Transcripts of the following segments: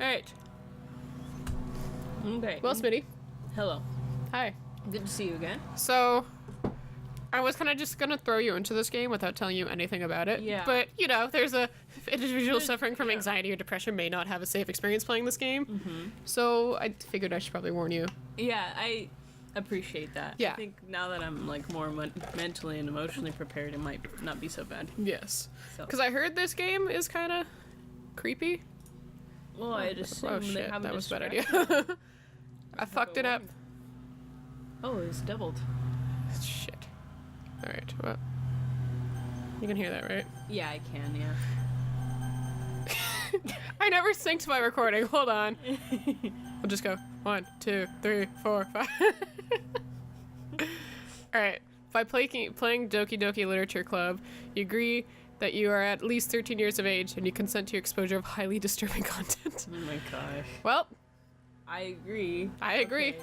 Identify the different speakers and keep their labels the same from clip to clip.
Speaker 1: Alright.
Speaker 2: Okay.
Speaker 1: Well, Smitty.
Speaker 2: Hello.
Speaker 1: Hi.
Speaker 2: Good to see you again.
Speaker 1: So, I was kind of just gonna throw you into this game without telling you anything about it.
Speaker 2: Yeah.
Speaker 1: But, you know, there's a individual suffering from anxiety or depression may not have a safe experience playing this game.
Speaker 2: Mm-hmm.
Speaker 1: So, I figured I should probably warn you.
Speaker 2: Yeah, I appreciate that.
Speaker 1: Yeah.
Speaker 2: I think now that I'm like more mentally and emotionally prepared, it might not be so bad.
Speaker 1: Yes.
Speaker 2: So.
Speaker 1: Because I heard this game is kind of creepy.
Speaker 2: Well, I'd assume
Speaker 1: Oh
Speaker 2: they
Speaker 1: shit,
Speaker 2: have
Speaker 1: that was a bad
Speaker 2: distraction.
Speaker 1: idea. I fucked it up.
Speaker 2: Oh, it's doubled.
Speaker 1: Shit. Alright, well. You can hear that, right?
Speaker 2: Yeah, I can, yeah.
Speaker 1: I never synced my recording. Hold on. We'll just go 1, 2, 3, 4, 5. Alright. By playing Doki Doki Literature Club, you agree that you are at least 13 years of age and you consent to exposure of highly disturbing content.
Speaker 2: Oh my gosh.
Speaker 1: Well,
Speaker 2: I agree.
Speaker 1: I agree.
Speaker 2: Okay.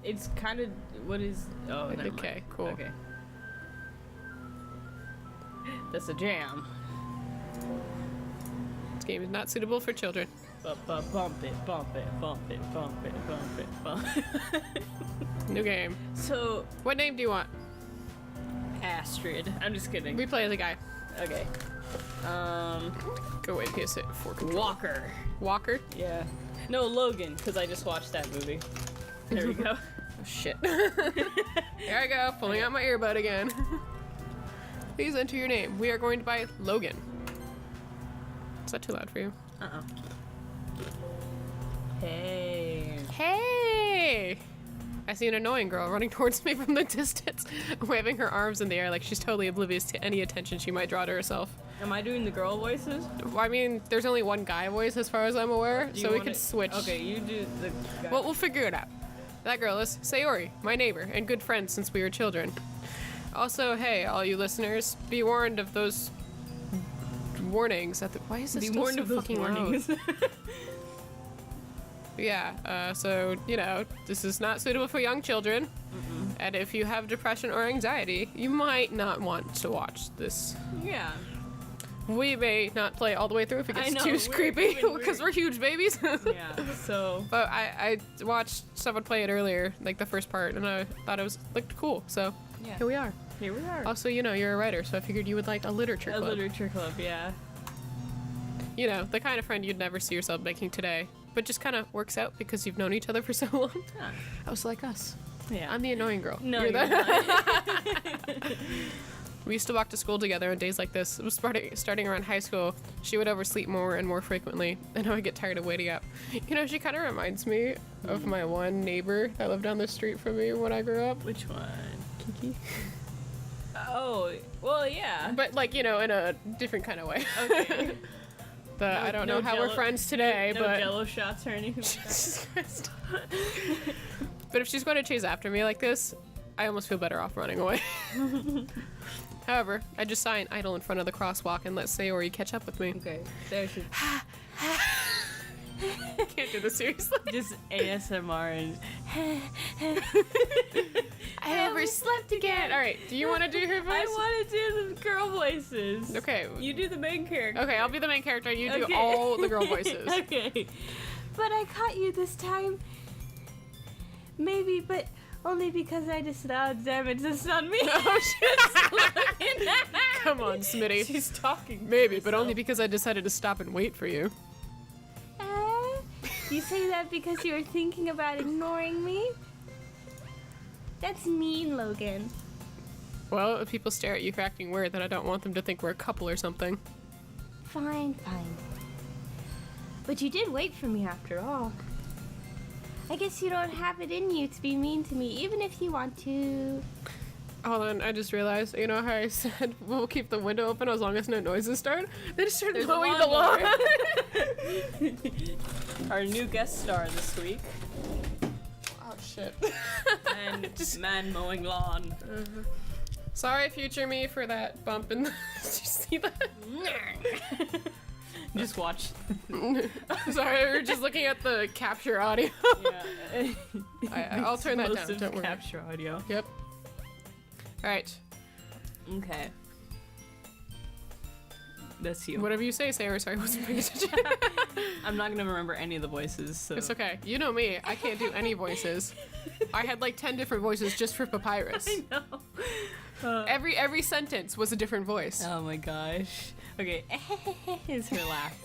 Speaker 2: It's kind of what is? Oh, never mind.
Speaker 1: Okay, cool.
Speaker 2: Okay. That's a jam.
Speaker 1: This game is not suitable for children.
Speaker 2: Bump it, bump it, bump it, bump it, bump it, bump it.
Speaker 1: New game.
Speaker 2: So,
Speaker 1: What name do you want?
Speaker 2: Astrid. I'm just kidding.
Speaker 1: We play as a guy.
Speaker 2: Okay.
Speaker 1: Go away, PS4 control.
Speaker 2: Walker.
Speaker 1: Walker?
Speaker 2: Yeah. No, Logan, because I just watched that movie. There we go.
Speaker 1: Oh shit. Here I go, pulling out my earbud again. Please enter your name. We are going to buy Logan. Is that too loud for you?
Speaker 2: Uh-oh. Hey.
Speaker 1: Hey! I see an annoying girl running towards me from the distance, waving her arms in the air like she's totally oblivious to any attention she might draw to herself.
Speaker 2: Am I doing the girl voices?
Speaker 1: Well, I mean, there's only one guy voice as far as I'm aware,
Speaker 2: Do
Speaker 1: so
Speaker 2: you
Speaker 1: we
Speaker 2: wanna-
Speaker 1: could switch.
Speaker 2: Okay, you do the guy.
Speaker 1: Well, we'll figure it out. That girl is Sayori, my neighbor, and good friend since we were children. Also, hey, all you listeners, be warned of those warnings at the— why is this
Speaker 2: Be
Speaker 1: still
Speaker 2: warned
Speaker 1: so
Speaker 2: of those
Speaker 1: fucking loud?
Speaker 2: warnings.
Speaker 1: Yeah, so, you know, this is not suitable for young children. And if you have depression or anxiety, you might not want to watch this.
Speaker 2: Yeah.
Speaker 1: We may not play all the way through if it
Speaker 2: I
Speaker 1: gets
Speaker 2: know,
Speaker 1: too
Speaker 2: we're
Speaker 1: creepy,
Speaker 2: doing
Speaker 1: because
Speaker 2: weird.
Speaker 1: we're huge babies.
Speaker 2: Yeah, so.
Speaker 1: But I watched someone play it earlier, like the first part, and I thought it looked cool, so
Speaker 2: Yeah.
Speaker 1: here we are.
Speaker 2: Here we are.
Speaker 1: Also, you know, you're a writer, so I figured you would like a literature
Speaker 2: A
Speaker 1: club.
Speaker 2: literature club, yeah.
Speaker 1: You know, the kind of friend you'd never see yourself making today, but just kind of works out because you've known each other for so long.
Speaker 2: Huh.
Speaker 1: Oh, so like us.
Speaker 2: Yeah.
Speaker 1: I'm the annoying girl.
Speaker 2: No,
Speaker 1: You're
Speaker 2: you're
Speaker 1: the-
Speaker 2: not.
Speaker 1: We used to walk to school together on days like this. It was starting around high school. She would oversleep more and more frequently, and I would get tired of waiting up. You know, she kind of reminds me of my one neighbor that lived down the street from me when I grew up.
Speaker 2: Which one?
Speaker 1: Kiki.
Speaker 2: Oh, well, yeah.
Speaker 1: But, like, you know, in a different kind of way.
Speaker 2: Okay.
Speaker 1: I don't know how we're friends today,
Speaker 2: no
Speaker 1: but...
Speaker 2: Jello shots or anything like that.
Speaker 1: Jesus Christ. But if she's going to chase after me like this, I almost feel better off running away. However, I just sign idle in front of the crosswalk and let Sayori catch up with me.
Speaker 2: Okay, there she.
Speaker 1: Can't do this seriously.
Speaker 2: Just ASMR and.
Speaker 1: I overslept again. All right, do you want to do her voice?
Speaker 2: I want to do the girl voices.
Speaker 1: Okay.
Speaker 2: You do the main character.
Speaker 1: Okay, I'll be the main character. You do
Speaker 2: Okay.
Speaker 1: all the girl voices.
Speaker 2: Okay. But I caught you this time. Maybe, but only because I just damn it, it's not me.
Speaker 1: Oh shit! Come on, Smitty.
Speaker 2: She's talking.
Speaker 1: Maybe, but only because I decided to stop and wait for you.
Speaker 3: You say that because you were thinking about ignoring me? That's mean, Logan.
Speaker 1: Well, if people stare at you for acting weird, then I don't want them to think we're a couple or something.
Speaker 3: Fine, fine. But you did wait for me after all. I guess you don't have it in you to be mean to me, even if you want to.
Speaker 1: Hold on, I just realized, you know how I said we'll keep the window open as long as no noises start? They just started
Speaker 2: There's a
Speaker 1: mowing the lawn.
Speaker 2: Our new guest star this week.
Speaker 1: Oh shit.
Speaker 2: And man mowing lawn.
Speaker 1: Sorry, future me, for that bump in the... Did you see that?
Speaker 2: Just watch.
Speaker 1: Sorry, we were just looking at the capture audio.
Speaker 2: Yeah.
Speaker 1: I'll turn that down,
Speaker 2: Explosive
Speaker 1: don't worry.
Speaker 2: capture audio.
Speaker 1: Yep. Alright.
Speaker 2: Okay.
Speaker 4: That's you.
Speaker 1: Whatever you say, Sarah. Sorry, I wasn't paying attention.
Speaker 4: I'm not gonna remember any of the voices, so.
Speaker 1: It's okay. You know me. I can't do any voices. I had like 10 different voices just for Papyrus.
Speaker 4: I know.
Speaker 1: Every sentence was a different voice.
Speaker 4: Oh my gosh. Okay, is her laugh.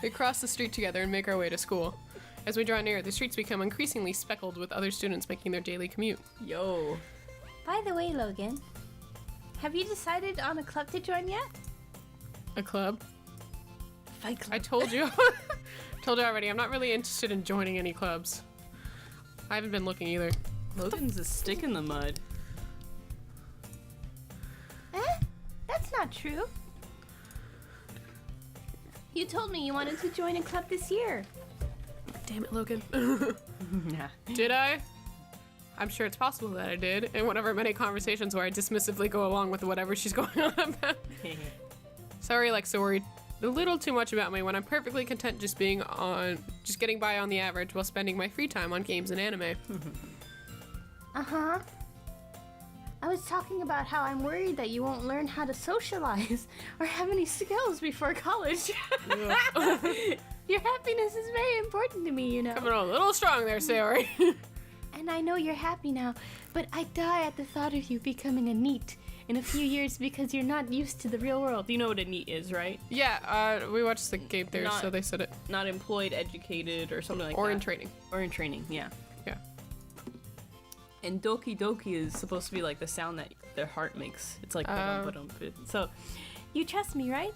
Speaker 1: We cross the street together and make our way to school. As we draw near, the streets become increasingly speckled with other students making their daily commute.
Speaker 4: Yo.
Speaker 3: By the way, Logan, have you decided on a club to join yet?
Speaker 1: A club?
Speaker 4: Fight Club.
Speaker 1: I told you. Told you already, I'm not really interested in joining any clubs. I haven't been looking either.
Speaker 4: Logan's a stick in the mud.
Speaker 3: That's not true. You told me you wanted to join a club this year.
Speaker 1: Damn it, Logan.
Speaker 4: Nah.
Speaker 1: Did I? I'm sure it's possible that I did, in one of our many conversations where I dismissively go along with whatever she's going on about. Sorry, like, so worried a little too much about me when I'm perfectly content just getting by on the average while spending my free time on games and anime.
Speaker 3: Uh-huh. I was talking about how I'm worried that you won't learn how to socialize or have any skills before college. Your happiness is very important to me, you know.
Speaker 1: Coming on a little strong there, Sayori.
Speaker 3: And I know you're happy now, but I die at the thought of you becoming a NEET in a few years because you're not used to the real world.
Speaker 4: You know what a NEET is, right?
Speaker 1: Yeah, we watched the game there,
Speaker 4: Not-
Speaker 1: so they said it.
Speaker 4: Not employed, educated, or something like that.
Speaker 1: Or in training.
Speaker 4: Or in training, yeah.
Speaker 1: Yeah.
Speaker 4: And Doki Doki is supposed to be like the sound that their heart makes. It's like ba-dum. So
Speaker 3: You trust me, right?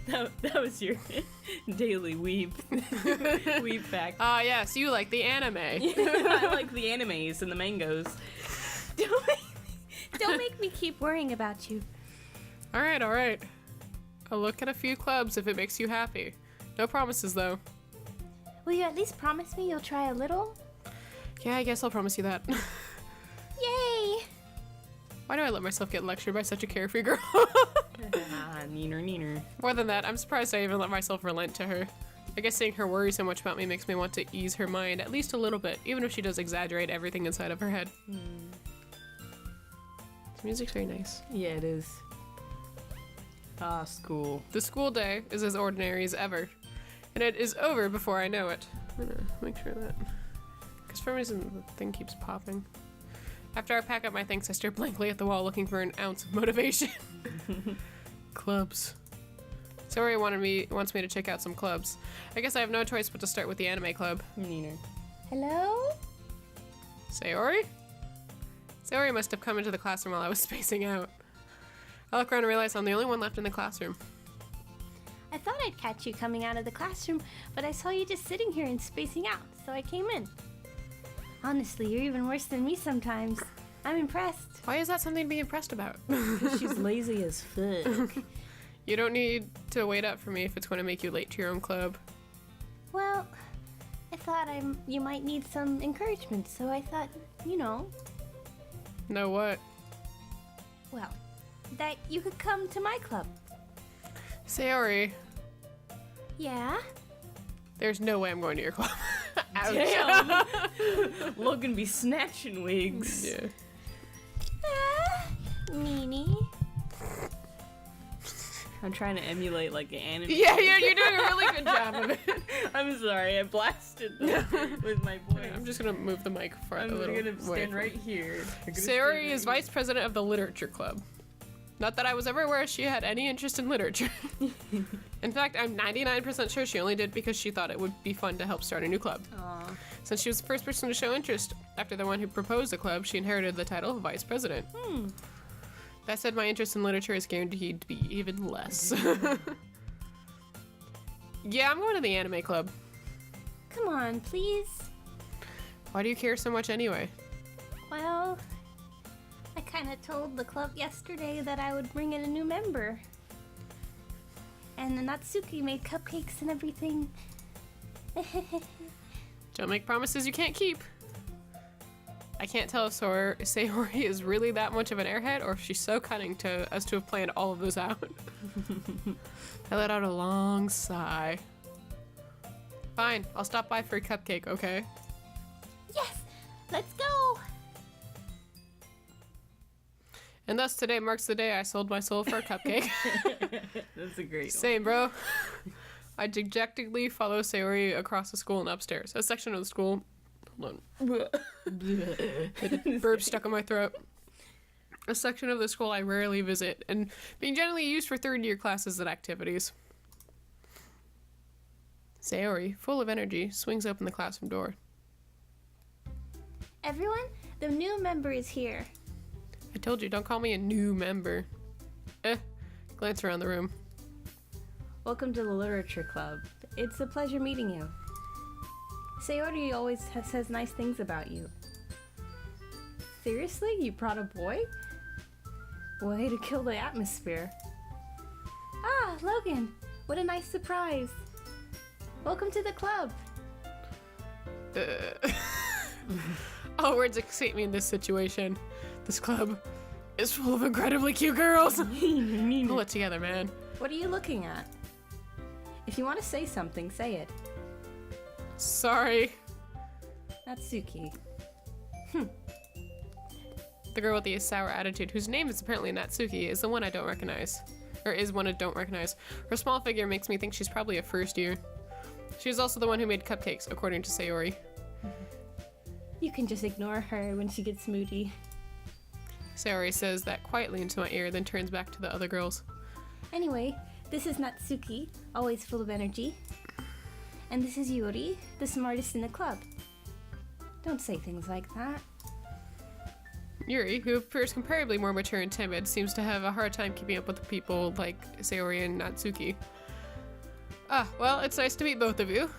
Speaker 4: that was your daily weep fact.
Speaker 1: Yes, you like the anime.
Speaker 4: I like the animes and the mangoes.
Speaker 3: Don't make me keep worrying about you.
Speaker 1: Alright. I'll look at a few clubs if it makes you happy. No promises, though.
Speaker 3: Will you at least promise me you'll try a little?
Speaker 1: Yeah, I guess I'll promise you that.
Speaker 3: Yay!
Speaker 1: Why do I let myself get lectured by such a carefree girl?
Speaker 4: Neener.
Speaker 1: More than that, I'm surprised I even let myself relent to her. I guess seeing her worry so much about me makes me want to ease her mind at least a little bit, even if she does exaggerate everything inside of her head. This music's very nice.
Speaker 4: Yeah, it is. Ah, school.
Speaker 1: The school day is as ordinary as ever, and it is over before I know it. I'm gonna make sure of that. Because for some reason the thing keeps popping. After I pack up my things, I stare blankly at the wall looking for an ounce of motivation. Clubs. Sayori wants me to check out some clubs. I guess I have no choice but to start with the anime club.
Speaker 4: Neener.
Speaker 3: Hello?
Speaker 1: Sayori? Sayori must have come into the classroom while I was spacing out. I look around and realize I'm the only one left in the classroom.
Speaker 3: I thought I'd catch you coming out of the classroom, but I saw you just sitting here and spacing out, so I came in. Honestly, you're even worse than me sometimes. I'm impressed.
Speaker 1: Why is that something to be impressed about?
Speaker 4: She's lazy as fuck.
Speaker 1: You don't need to wait up for me if it's going to make you late to your own club.
Speaker 3: Well, I thought you might need some encouragement, so I thought,
Speaker 1: Know what?
Speaker 3: well, that you could come to my club.
Speaker 1: Sayori,
Speaker 3: Yeah?
Speaker 1: there's no way I'm going to your club. Ouch.
Speaker 4: Damn. Logan be snatching wigs.
Speaker 1: Yeah.
Speaker 3: Meanie.
Speaker 4: I'm trying to emulate like an anime.
Speaker 1: Yeah, you're doing a really good job of it.
Speaker 4: I'm sorry, I blasted them with my voice.
Speaker 1: I'm just gonna move the mic for a
Speaker 4: I'm
Speaker 1: little
Speaker 4: gonna
Speaker 1: way
Speaker 4: stand
Speaker 1: from-
Speaker 4: right here.
Speaker 1: Sayori is vice president of the literature club. Not that I was ever aware she had any interest in literature. In fact, I'm 99% sure she only did because she thought it would be fun to help start a new club.
Speaker 4: Aww.
Speaker 1: Since she was the first person to show interest after the one who proposed the club, she inherited the title of vice president. That said, my interest in literature is guaranteed to be even less. Yeah, I'm going to the anime club.
Speaker 3: Come on, please.
Speaker 1: Why do you care so much anyway?
Speaker 3: Well, I kind of told the club yesterday that I would bring in a new member. And the Natsuki made cupcakes and everything.
Speaker 1: Don't make promises you can't keep. I can't tell if Sayori is really that much of an airhead or if she's so cunning as to have planned all of this out. I let out a long sigh. Fine, I'll stop by for a cupcake, okay?
Speaker 3: Yes, let's go.
Speaker 1: And thus today marks the day I sold my soul for a cupcake.
Speaker 4: That's a great one.
Speaker 1: Same, bro. I dejectedly follow Sayori across the school and upstairs. A section of the school... Hold on. Burp stuck in my throat. A section of the school I rarely visit, and being generally used for third-year classes and activities. Sayori, full of energy, swings open the classroom door.
Speaker 3: Everyone, the new member is here.
Speaker 1: I told you, don't call me a new member. Glance around the room.
Speaker 2: Welcome to the Literature Club. It's a pleasure meeting you. Sayori always says nice things about you. Seriously? You brought a boy? Way to kill the atmosphere.
Speaker 3: Ah, Logan, what a nice surprise. Welcome to the club.
Speaker 1: All words escape me in this situation. This club is full of incredibly cute girls. Pull it together, man.
Speaker 2: What are you looking at? If you want to say something, say it.
Speaker 1: Sorry.
Speaker 2: Natsuki.
Speaker 1: The girl with the sour attitude, whose name is apparently Natsuki, is the one I don't recognize. Or is one I don't recognize. Her small figure makes me think she's probably a first year. She is also the one who made cupcakes, according to Sayori.
Speaker 2: You can just ignore her when she gets moody.
Speaker 1: Sayori says that quietly into my ear, then turns back to the other girls.
Speaker 3: Anyway, this is Natsuki, always full of energy. And this is Yuri, the smartest in the club. Don't say things like that.
Speaker 1: Yuri, who appears comparably more mature and timid, seems to have a hard time keeping up with the people like Sayori and Natsuki. Well, it's nice to meet both of you.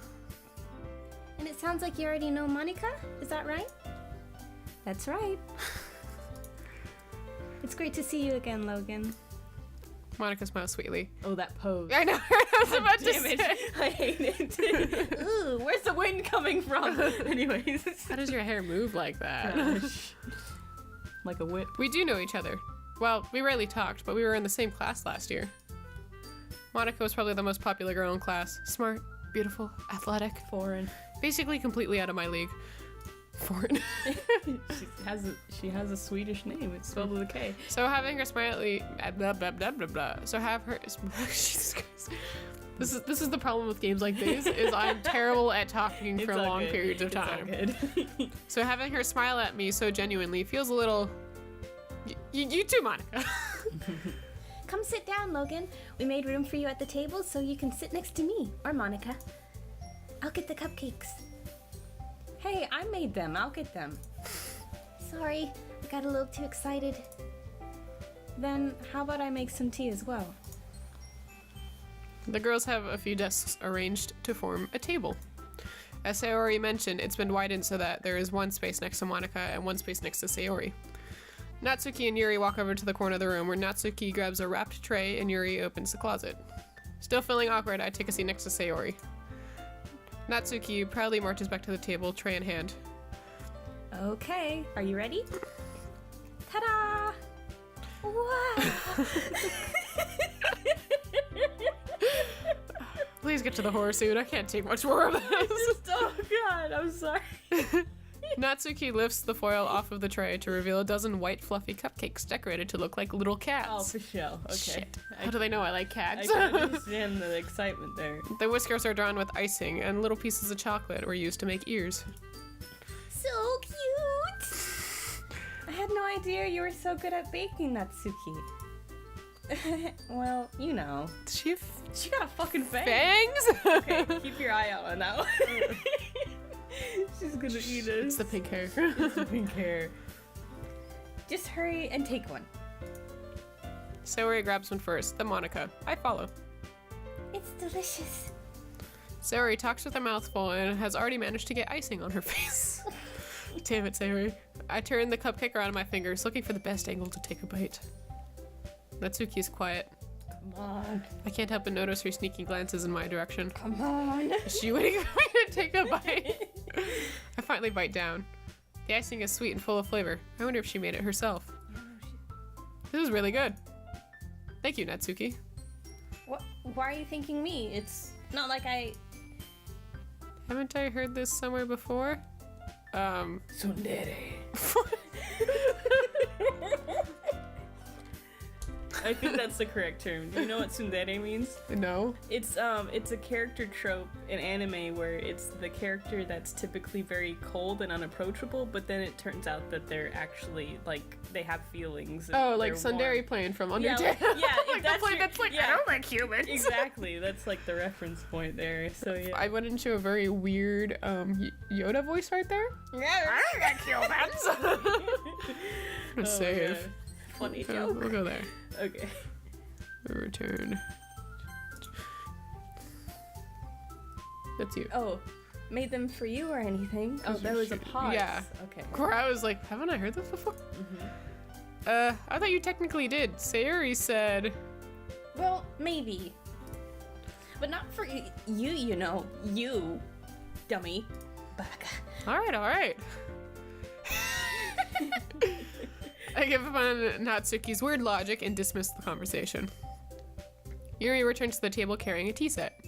Speaker 3: And it sounds like you already know Monica, is that right?
Speaker 2: That's right. It's great to see you again, Logan.
Speaker 1: Monica smiles sweetly.
Speaker 4: Oh, that pose.
Speaker 1: I know, I was about to
Speaker 4: Damn
Speaker 1: say.
Speaker 4: it. I hate it. Ooh, where's the wind coming from? Anyways.
Speaker 1: How does your hair move like that?
Speaker 4: Gosh. Like a whip.
Speaker 1: We do know each other. Well, we rarely talked, but we were in the same class last year. Monica was probably the most popular girl in class. Smart, beautiful, athletic,
Speaker 4: Foreign.
Speaker 1: basically completely out of my league. Foreign.
Speaker 4: She has a Swedish name. It's spelled with a K.
Speaker 1: So having her slightly blah blah blah blah blah. So have her. Jesus Christ. This is the problem with games like these. Is I'm terrible at talking for
Speaker 4: It's all
Speaker 1: long
Speaker 4: good.
Speaker 1: periods of
Speaker 4: It's all
Speaker 1: time.
Speaker 4: good.
Speaker 1: So having her smile at me so genuinely feels a little. You too, Monica.
Speaker 3: Come sit down, Logan. We made room for you at the table so you can sit next to me, or Monica. I'll get the cupcakes.
Speaker 2: Hey, I made them. I'll get them.
Speaker 3: Sorry, I got a little too excited.
Speaker 2: Then how about I make some tea as well?
Speaker 1: The girls have a few desks arranged to form a table. As Sayori mentioned, it's been widened so that there is one space next to Monica and one space next to Sayori. Natsuki and Yuri walk over to the corner of the room where Natsuki grabs a wrapped tray and Yuri opens the closet. Still feeling awkward, I take a seat next to Sayori. Natsuki proudly marches back to the table, tray in hand.
Speaker 2: Okay, are you ready?
Speaker 3: Ta-da! Wow!
Speaker 1: Please get to the horror suit, I can't take much more of this.
Speaker 2: Oh God, I'm sorry.
Speaker 1: Natsuki lifts the foil off of the tray to reveal a dozen white fluffy cupcakes decorated to look like little cats.
Speaker 4: Oh, for sure. Okay.
Speaker 1: Shit. How do they know I like
Speaker 4: I
Speaker 1: cats?
Speaker 4: can understand the excitement there.
Speaker 1: The whiskers are drawn with icing, and little pieces of chocolate were used to make ears.
Speaker 3: So cute!
Speaker 2: I had no idea you were so good at baking, Natsuki. Well, you know.
Speaker 1: She
Speaker 2: She got a fucking fang.
Speaker 1: fangs?
Speaker 4: Okay, keep your eye out on that one. She's gonna eat us.
Speaker 1: It's the pink hair.
Speaker 4: Pink hair.
Speaker 2: Just hurry and take one.
Speaker 1: Sayori grabs one first, then Monica. I follow.
Speaker 3: It's delicious.
Speaker 1: Sayori talks with her mouth full and has already managed to get icing on her face. Damn it, Sayori. I turn the cupcake around my fingers, looking for the best angle to take a bite. Natsuki is quiet.
Speaker 4: Come on.
Speaker 1: I can't help but notice her sneaking glances in my direction.
Speaker 2: Come on.
Speaker 1: Is she waiting for me to take a bite? I finally bite down. The icing is sweet and full of flavor. I wonder if she made it herself. This is really good. Thank you, Natsuki.
Speaker 2: What? Why are you thanking me? It's not like I...
Speaker 1: Haven't I heard this somewhere before?
Speaker 4: Tsundere. I think that's the correct term. Do you know what tsundere means?
Speaker 1: No.
Speaker 4: It's a character trope in anime where it's the character that's typically very cold and unapproachable, but then it turns out that they're actually like they have feelings. And
Speaker 1: Oh, like
Speaker 4: they're
Speaker 1: Sundari
Speaker 4: warm.
Speaker 1: playing from
Speaker 4: Yeah,
Speaker 1: Undertale.
Speaker 4: like
Speaker 1: Like the plane that's like, I don't like humans.
Speaker 4: Exactly, that's like the reference point there. So yeah.
Speaker 1: I went into a very weird Yoda voice right there. I don't like humans. I'm gonna save.
Speaker 4: Man. Funny
Speaker 1: Oh,
Speaker 4: joke.
Speaker 1: we'll go there.
Speaker 4: Okay.
Speaker 1: Return. That's you.
Speaker 2: Oh, made them for you or anything? Oh, there was a pause.
Speaker 1: Yeah.
Speaker 2: Okay.
Speaker 1: Where I was like, haven't I heard this before? I thought you technically did. Sayuri said,
Speaker 2: Well, maybe. But not for you, you know. You, dummy. Baka.
Speaker 1: alright. I give up on Natsuki's weird logic and dismiss the conversation. Yuri returns to the table carrying a tea set.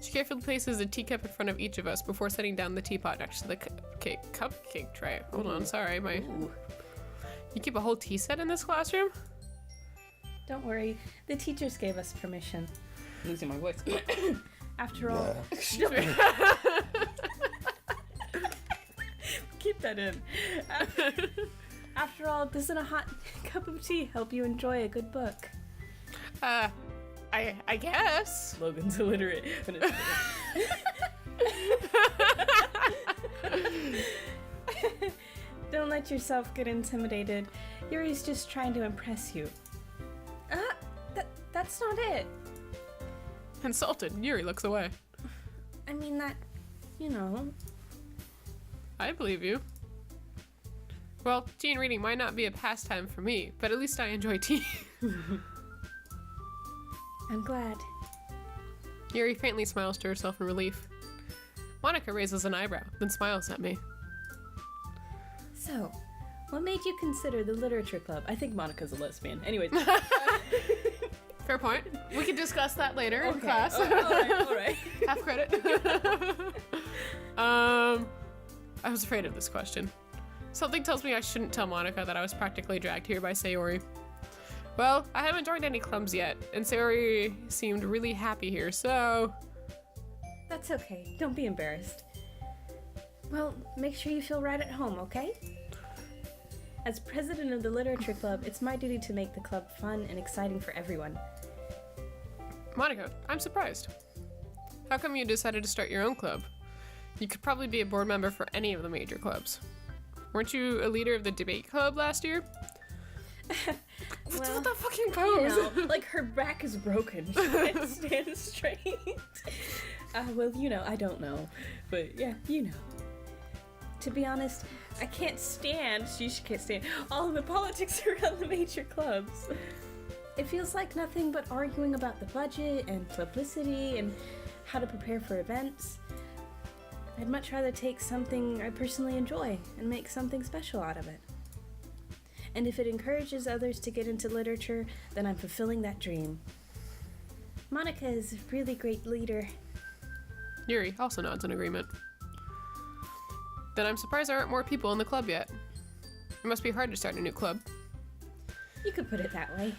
Speaker 1: She carefully places a teacup in front of each of us before setting down the teapot next to the cupcake tray. Hold on, sorry, You keep a whole tea set in this classroom?
Speaker 2: Don't worry. The teachers gave us permission.
Speaker 4: Losing my voice.
Speaker 2: After all,
Speaker 4: Keep that in.
Speaker 2: after all, doesn't a hot cup of tea help you enjoy a good book?
Speaker 1: I guess.
Speaker 4: Logan's illiterate.
Speaker 2: Don't let yourself get intimidated. Yuri's just trying to impress you. That's not it.
Speaker 1: Insulted, Yuri looks away.
Speaker 2: I mean that, you know.
Speaker 1: I believe you. Well, tea and reading might not be a pastime for me, but at least I enjoy tea.
Speaker 2: I'm glad.
Speaker 1: Yuri faintly smiles to herself in relief. Monica raises an eyebrow, then smiles at me.
Speaker 2: So, what made you consider the literature club?
Speaker 4: I think Monica's a lesbian. Anyways.
Speaker 1: Fair point. We can discuss that later in class.
Speaker 4: All right.
Speaker 1: Half credit. I was afraid of this question. Something tells me I shouldn't tell Monica that I was practically dragged here by Sayori. Well, I haven't joined any clubs yet, and Sayori seemed really happy here, so...
Speaker 2: That's okay. Don't be embarrassed. Well, make sure you feel right at home, okay? As president of the literature club, it's my duty to make the club fun and exciting for everyone.
Speaker 1: Monica, I'm surprised. How come you decided to start your own club? You could probably be a board member for any of the major clubs. Weren't you a leader of the debate club last year? What's with that fucking pose?
Speaker 4: You know, like her back is broken. She can't stand straight. Well, you know, I don't know. But yeah, you know.
Speaker 2: To be honest,
Speaker 4: I can't stand, she can't stand all the politics around the major clubs.
Speaker 2: it feels like nothing but arguing about the budget and publicity and how to prepare for events. I'd much rather take something I personally enjoy and make something special out of it. And if it encourages others to get into literature, then I'm fulfilling that dream. Monica is a really great leader.
Speaker 1: Yuri also nods in agreement. Then I'm surprised there aren't more people in the club yet. It must be hard to start a new club.
Speaker 2: You could put it that way.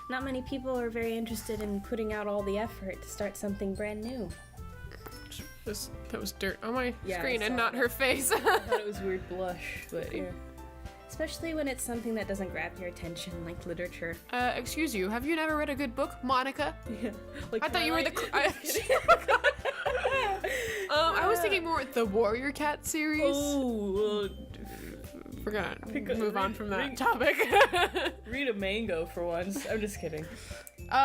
Speaker 2: Not many people are very interested in putting out all the effort to start something brand new.
Speaker 1: That was dirt on my
Speaker 4: Yeah,
Speaker 1: screen
Speaker 4: I
Speaker 1: and
Speaker 4: saw
Speaker 1: not
Speaker 4: that.
Speaker 1: her face.
Speaker 4: I thought it was weird blush, but yeah.
Speaker 2: Especially when it's something that doesn't grab your attention, like literature.
Speaker 1: Excuse you, have you never read a good book, Monica?
Speaker 4: Yeah. Like
Speaker 1: I thought you were the...
Speaker 4: Twilight.
Speaker 1: I was thinking more the Warrior Cat series.
Speaker 4: Oh,
Speaker 1: We're gonna
Speaker 4: Pick a-
Speaker 1: move on
Speaker 4: read-
Speaker 1: from that
Speaker 4: read-
Speaker 1: topic.
Speaker 4: read a mango for once. I'm just kidding.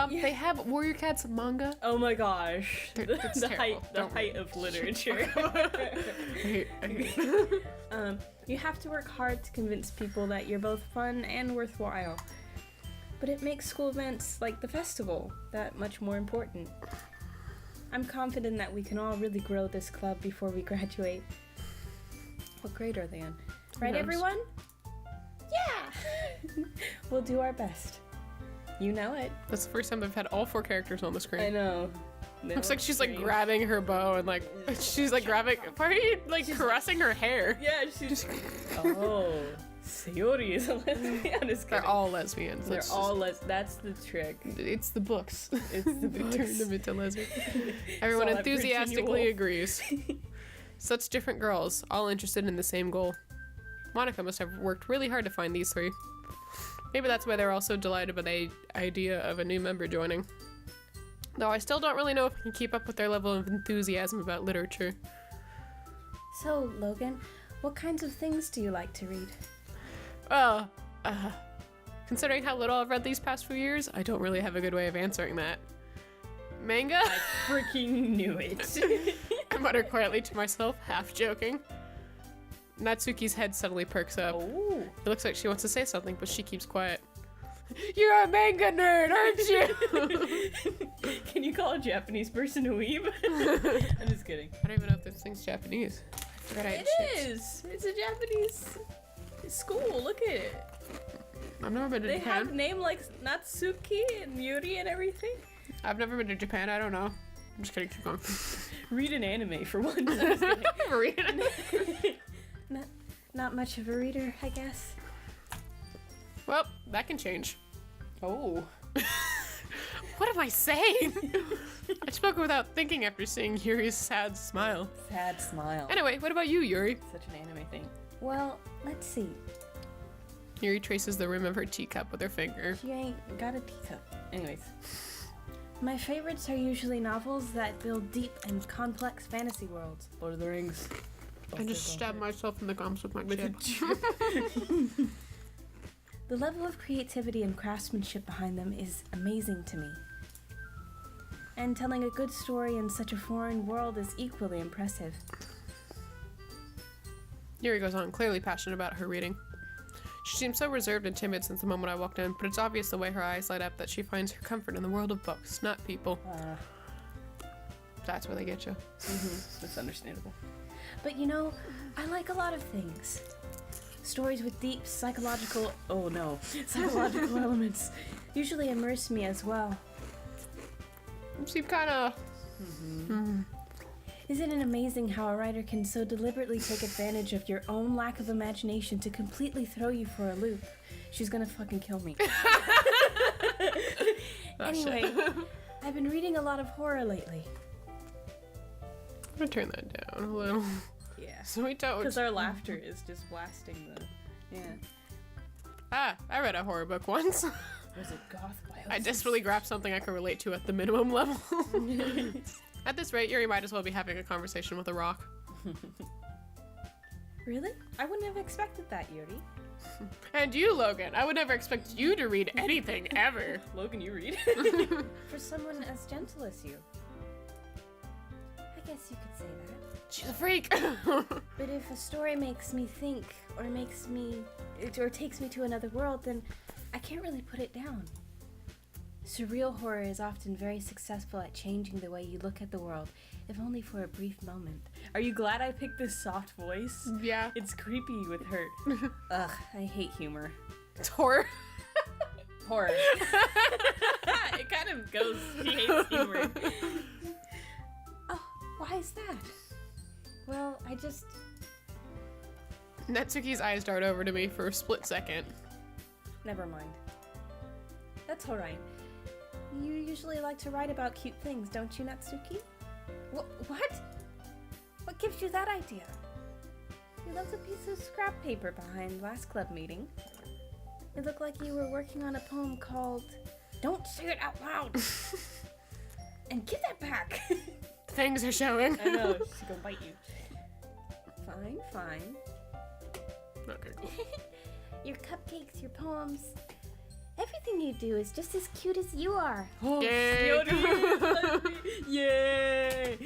Speaker 1: They have Warrior Cats manga.
Speaker 4: Oh my gosh.
Speaker 1: That's
Speaker 4: the
Speaker 1: terrible.
Speaker 4: height, the
Speaker 1: Don't
Speaker 4: height of literature.
Speaker 1: I hate
Speaker 2: You have to work hard to convince people that you're both fun and worthwhile. But it makes school events like the festival that much more important. I'm confident that we can all really grow this club before we graduate. What grade are they in? Right,
Speaker 1: knows?
Speaker 2: everyone? Yeah! We'll do our best. You know it.
Speaker 1: That's the first time I've had all 4 characters on the screen.
Speaker 4: I know.
Speaker 1: Looks like she's like
Speaker 4: Strange.
Speaker 1: grabbing her bow and like she's like grabbing. Why are you like caressing her hair?
Speaker 4: Yeah, she's. Oh, Sayori is a lesbian. I'm just
Speaker 1: They're
Speaker 4: kidding.
Speaker 1: all lesbians.
Speaker 4: They're all that's the trick.
Speaker 1: It's the books.
Speaker 4: It's the
Speaker 1: They
Speaker 4: books.
Speaker 1: turned them into lesbians. Everyone
Speaker 4: Saw that Virginia
Speaker 1: enthusiastically
Speaker 4: Woolf.
Speaker 1: agrees. Such different girls, all interested in the same goal. Monica must have worked really hard to find these three. Maybe that's why they're all so delighted by the idea of a new member joining. Though I still don't really know if I can keep up with their level of enthusiasm about literature.
Speaker 2: So, Logan, what kinds of things do you like to read?
Speaker 1: Well, considering how little I've read these past few years, I don't really have a good way of answering that. Manga?
Speaker 4: I freaking knew it.
Speaker 1: I mutter quietly to myself, half joking. Natsuki's head suddenly perks up.
Speaker 4: Oh.
Speaker 1: It looks like she wants to say something, but she keeps quiet. You're a manga nerd, aren't you?
Speaker 4: Can you call a Japanese person a weeb? I'm just kidding.
Speaker 1: I don't even know if this thing's Japanese. I forgot I had
Speaker 4: It
Speaker 1: shit.
Speaker 4: is. It's a Japanese school. Look at it.
Speaker 1: I've never been to
Speaker 4: They
Speaker 1: Japan.
Speaker 4: have name like Natsuki and Yuri and everything.
Speaker 1: I've never been to Japan. I don't know. I'm just kidding. Keep going.
Speaker 4: Read an anime for once. I'm just kidding.
Speaker 1: Read it.
Speaker 2: Not much of a reader, I guess.
Speaker 1: Well, that can change.
Speaker 4: Oh.
Speaker 1: What am I saying? I spoke without thinking after seeing Yuri's sad smile.
Speaker 4: Sad smile.
Speaker 1: Anyway, what about you, Yuri?
Speaker 4: Such an anime thing.
Speaker 2: Well, let's see.
Speaker 1: Yuri traces the rim of her teacup with her finger.
Speaker 2: She ain't got a teacup.
Speaker 4: Anyways.
Speaker 2: My favorites are usually novels that build deep and complex fantasy worlds.
Speaker 4: Lord of the Rings.
Speaker 1: I just stabbed myself in the gums with my chin.
Speaker 2: The level of creativity and craftsmanship behind them is amazing to me. And telling a good story in such a foreign world is equally impressive.
Speaker 1: Yuri goes on, clearly passionate about her reading. She seems so reserved and timid since the moment I walked in, but it's obvious the way her eyes light up that she finds her comfort in the world of books, not people. That's where they get you.
Speaker 4: That's understandable.
Speaker 2: But you know, I like a lot of things. Stories with deep psychological elements usually immerse me as well.
Speaker 1: You seem kind of...
Speaker 2: Isn't it amazing how a writer can so deliberately take advantage of your own lack of imagination to completely throw you for a loop? She's gonna fucking kill me. Anyway, I've been reading a lot of horror lately.
Speaker 1: I'm gonna turn that down a little.
Speaker 4: Yeah.
Speaker 1: So we don't...
Speaker 4: Because our laughter is just blasting the... Yeah.
Speaker 1: I read a horror book once.
Speaker 4: Was it goth biosis?
Speaker 1: I desperately grabbed something I could relate to at the minimum level. At this rate, Yuri might as well be having a conversation with a rock.
Speaker 2: Really?
Speaker 4: I wouldn't have expected that, Yuri.
Speaker 1: And you, Logan, I would never expect you to read anything ever.
Speaker 4: Logan, you read.
Speaker 2: For someone as gentle as you. I guess you could say that.
Speaker 1: She's a freak.
Speaker 2: But if a story makes me think, or takes me to another world, then I can't really put it down. Surreal horror is often very successful at changing the way you look at the world, if only for a brief moment.
Speaker 4: Are you glad I picked this soft voice?
Speaker 1: Yeah.
Speaker 4: It's creepy with her. Ugh, I hate humor.
Speaker 1: It's horror.
Speaker 4: Horror. It kind of goes, she hates humor.
Speaker 2: Oh, why is that? Well, I just...
Speaker 1: Natsuki's eyes dart over to me for a split second.
Speaker 2: Never mind. That's alright. You usually like to write about cute things, don't you, Natsuki? What? What gives you that idea? You left a piece of scrap paper behind last club meeting. It looked like you were working on a poem called Don't Say It Out Loud! And give that back!
Speaker 1: Things are showing.
Speaker 4: I know, she's gonna bite you.
Speaker 2: Fine.
Speaker 1: Okay, cool.
Speaker 2: Your cupcakes, your poems, everything you do is just as cute as you are.
Speaker 4: Oh,
Speaker 1: Yay.
Speaker 4: Yay!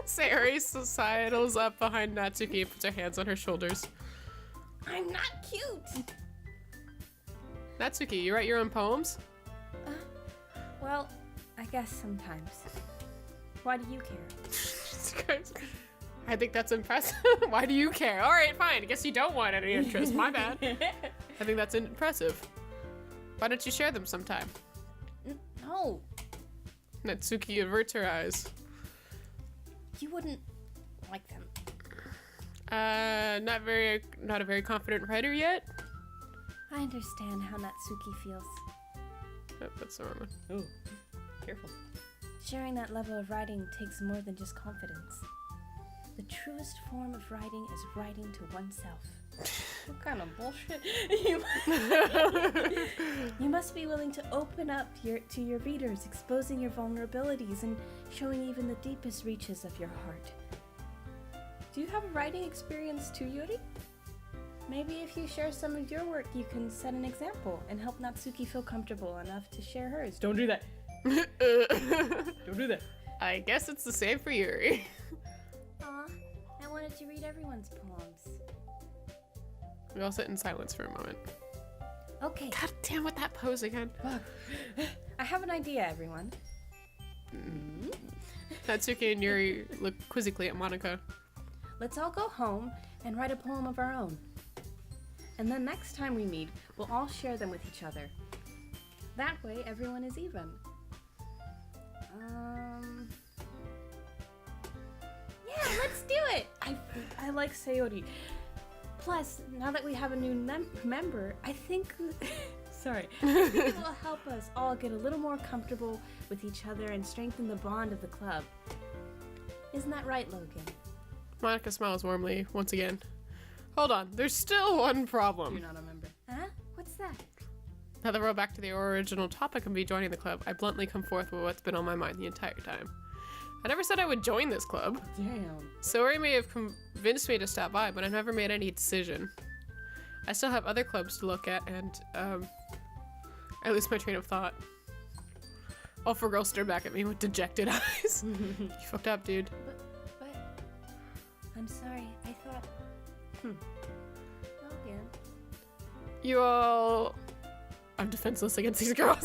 Speaker 1: Sayori sidles up behind Natsuki and puts her hands on her shoulders.
Speaker 2: I'm not cute!
Speaker 1: Natsuki, you write your own poems?
Speaker 2: Well, I guess sometimes. Why do you care?
Speaker 1: Jesus Christ. I think that's impressive. Why do you care? Alright, fine. I guess you don't want any interest. My bad. I think that's impressive. Why don't you share them sometime?
Speaker 2: No,
Speaker 1: Natsuki averts her eyes.
Speaker 2: you wouldn't like them.
Speaker 1: Not a very confident writer yet.
Speaker 2: I understand how Natsuki feels.
Speaker 1: Oh, that's the wrong one.
Speaker 4: Oh, careful.
Speaker 2: Sharing that level of writing takes more than just confidence. The truest form of writing is writing to oneself.
Speaker 4: What kind of bullshit?
Speaker 2: You must be willing to open up to your readers, exposing your vulnerabilities and showing even the deepest reaches of your heart. Do you have a writing experience too, Yuri? Maybe if you share some of your work, you can set an example and help Natsuki feel comfortable enough to share hers.
Speaker 4: Don't do that. Don't do that.
Speaker 1: I guess it's the same for Yuri.
Speaker 2: Aw, I wanted to read everyone's poems.
Speaker 1: We all sit in silence for a moment.
Speaker 2: Okay,
Speaker 1: God damn, with that pose again.
Speaker 2: I have an idea, everyone.
Speaker 1: Natsuki and Yuri look quizzically at Monica.
Speaker 2: Let's all go home and write a poem of our own. And then next time we meet, we'll all share them with each other. That way, everyone is even. Yeah, let's do it!
Speaker 4: I like Sayori.
Speaker 2: Plus, now that we have a new member, I think... Sorry. I think it will help us all get a little more comfortable with each other and strengthen the bond of the club. Isn't that right, Logan?
Speaker 1: Monica smiles warmly once again. Hold on, there's still one problem.
Speaker 4: You're not a member.
Speaker 2: Huh? What's that?
Speaker 1: Now that we're back to the original topic and be joining the club, I bluntly come forth with what's been on my mind the entire time. I never said I would join this club.
Speaker 4: Damn.
Speaker 1: Sori may have convinced me to stop by, but I never made any decision. I still have other clubs to look at, and, I lose my train of thought. All four girls stare back at me with dejected eyes. You fucked up, dude.
Speaker 2: But... I'm sorry, I thought... Logan.
Speaker 1: You all... I'm defenseless against these girls.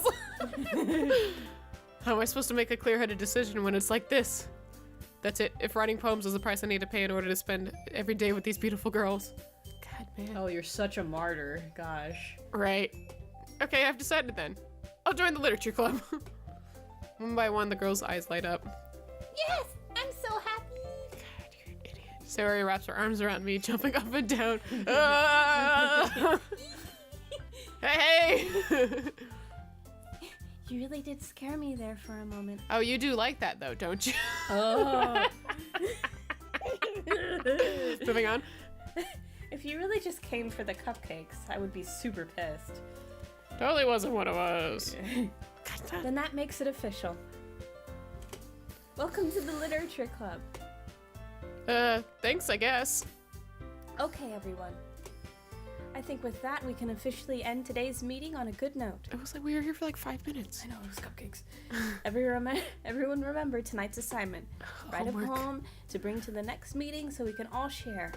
Speaker 1: How am I supposed to make a clear-headed decision when it's like this? That's it. If writing poems is the price I need to pay in order to spend every day with these beautiful girls. God, man.
Speaker 4: Oh, you're such a martyr. Gosh.
Speaker 1: Right. Okay, I've decided then. I'll join the literature club. One by one, the girls' eyes light up.
Speaker 2: Yes! I'm so happy!
Speaker 1: God, you're an idiot. Sari wraps her arms around me, jumping up and down. Ah! Hey!
Speaker 2: You really did scare me there for a moment.
Speaker 1: Oh, you do like that, though, don't you?
Speaker 4: Oh.
Speaker 1: Moving on.
Speaker 2: If you really just came for the cupcakes, I would be super pissed.
Speaker 1: Totally wasn't one of us.
Speaker 2: Then that makes it official. Welcome to the literature club.
Speaker 1: Thanks, I guess.
Speaker 2: Okay, everyone. I think with that, we can officially end today's meeting on a good note.
Speaker 1: It was like we were here for like 5 minutes.
Speaker 2: I know, those cupcakes. Everyone remember tonight's assignment. Write a
Speaker 1: Homework.
Speaker 2: poem to bring to the next meeting so we can all share.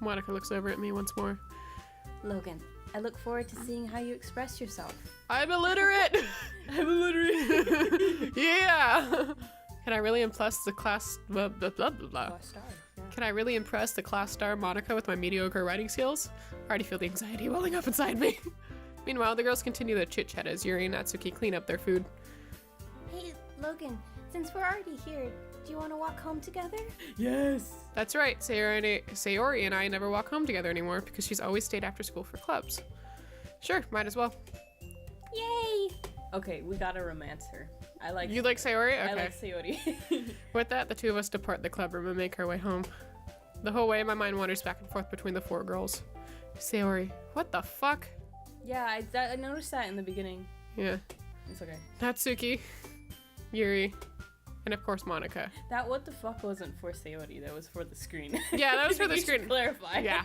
Speaker 1: Monica looks over at me once more.
Speaker 2: Logan, I look forward to seeing how you express yourself.
Speaker 1: I'm illiterate!
Speaker 4: I'm illiterate.
Speaker 1: Yeah! Can I really impress the class... Blah, blah, blah, blah, blah.
Speaker 2: Oh, star. Yeah.
Speaker 1: Can I really impress the class star Monica with my mediocre writing skills? I already feel the anxiety welling up inside me. Meanwhile, the girls continue their chit-chat as Yuri and Natsuki clean up their food.
Speaker 2: Hey, Logan, since we're already here, do you want to walk home together?
Speaker 4: Yes.
Speaker 1: That's right, Sayori and I never walk home together anymore because she's always stayed after school for clubs. Sure, might as well.
Speaker 2: Yay!
Speaker 4: Okay, we gotta romance her. I like.
Speaker 1: You like Sayori? Okay.
Speaker 4: I like Sayori.
Speaker 1: With that, the two of us depart the club room and make our way home. The whole way, my mind wanders back and forth between the four girls. Sayori, what the fuck?
Speaker 4: Yeah, I noticed that in the beginning.
Speaker 1: Yeah.
Speaker 4: It's okay.
Speaker 1: Natsuki, Yuri, and of course Monica.
Speaker 4: That what the fuck wasn't for Sayori. That was for the screen.
Speaker 1: Yeah, that was for the
Speaker 4: You should
Speaker 1: screen.
Speaker 4: Clarify.
Speaker 1: Yeah.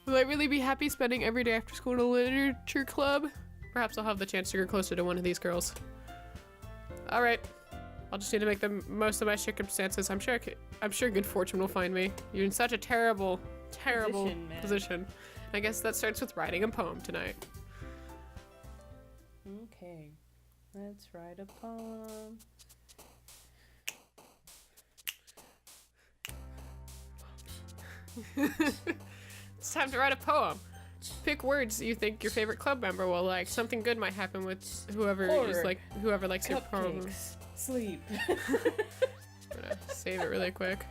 Speaker 1: Will I really be happy spending every day after school in a literature club? Perhaps I'll have the chance to grow closer to one of these girls. Alright. I'll just need to make the most of my circumstances. I'm sure good fortune will find me. You're in such a terrible
Speaker 4: Position, man.
Speaker 1: position. I guess that starts with writing a poem tonight.
Speaker 4: Okay. Let's write a poem.
Speaker 1: It's time to write a poem. Pick words you think your favorite club member will like. Something good might happen with whoever
Speaker 4: Horror.
Speaker 1: is like whoever likes your poem.
Speaker 4: Cupcakes. Sleep.
Speaker 1: I'm gonna save it really quick.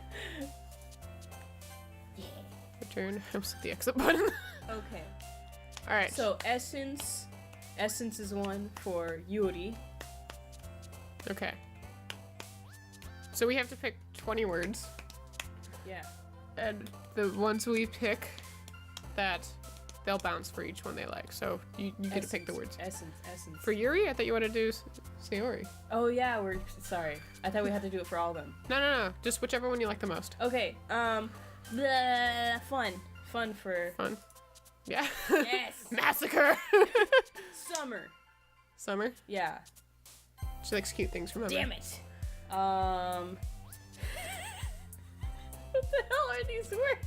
Speaker 1: Return. I'm just at the exit button.
Speaker 4: Okay.
Speaker 1: All right.
Speaker 4: So essence is one for Yuri.
Speaker 1: Okay. So we have to pick 20 words,
Speaker 4: Yeah.
Speaker 1: and the ones we pick, that they'll bounce for each one they like. So you get to pick the words.
Speaker 4: Essence.
Speaker 1: For Yuri, I thought you wanted to do Sayori.
Speaker 4: Oh yeah, we're sorry. I thought we had to do it for all of them.
Speaker 1: No. Just whichever one you like the most.
Speaker 4: Okay. Fun for
Speaker 1: Fun. Yeah.
Speaker 4: yes.
Speaker 1: Massacre.
Speaker 4: Summer.
Speaker 1: Summer.
Speaker 4: Yeah.
Speaker 1: She likes cute things, remember?
Speaker 4: Damn it. What the hell are these words?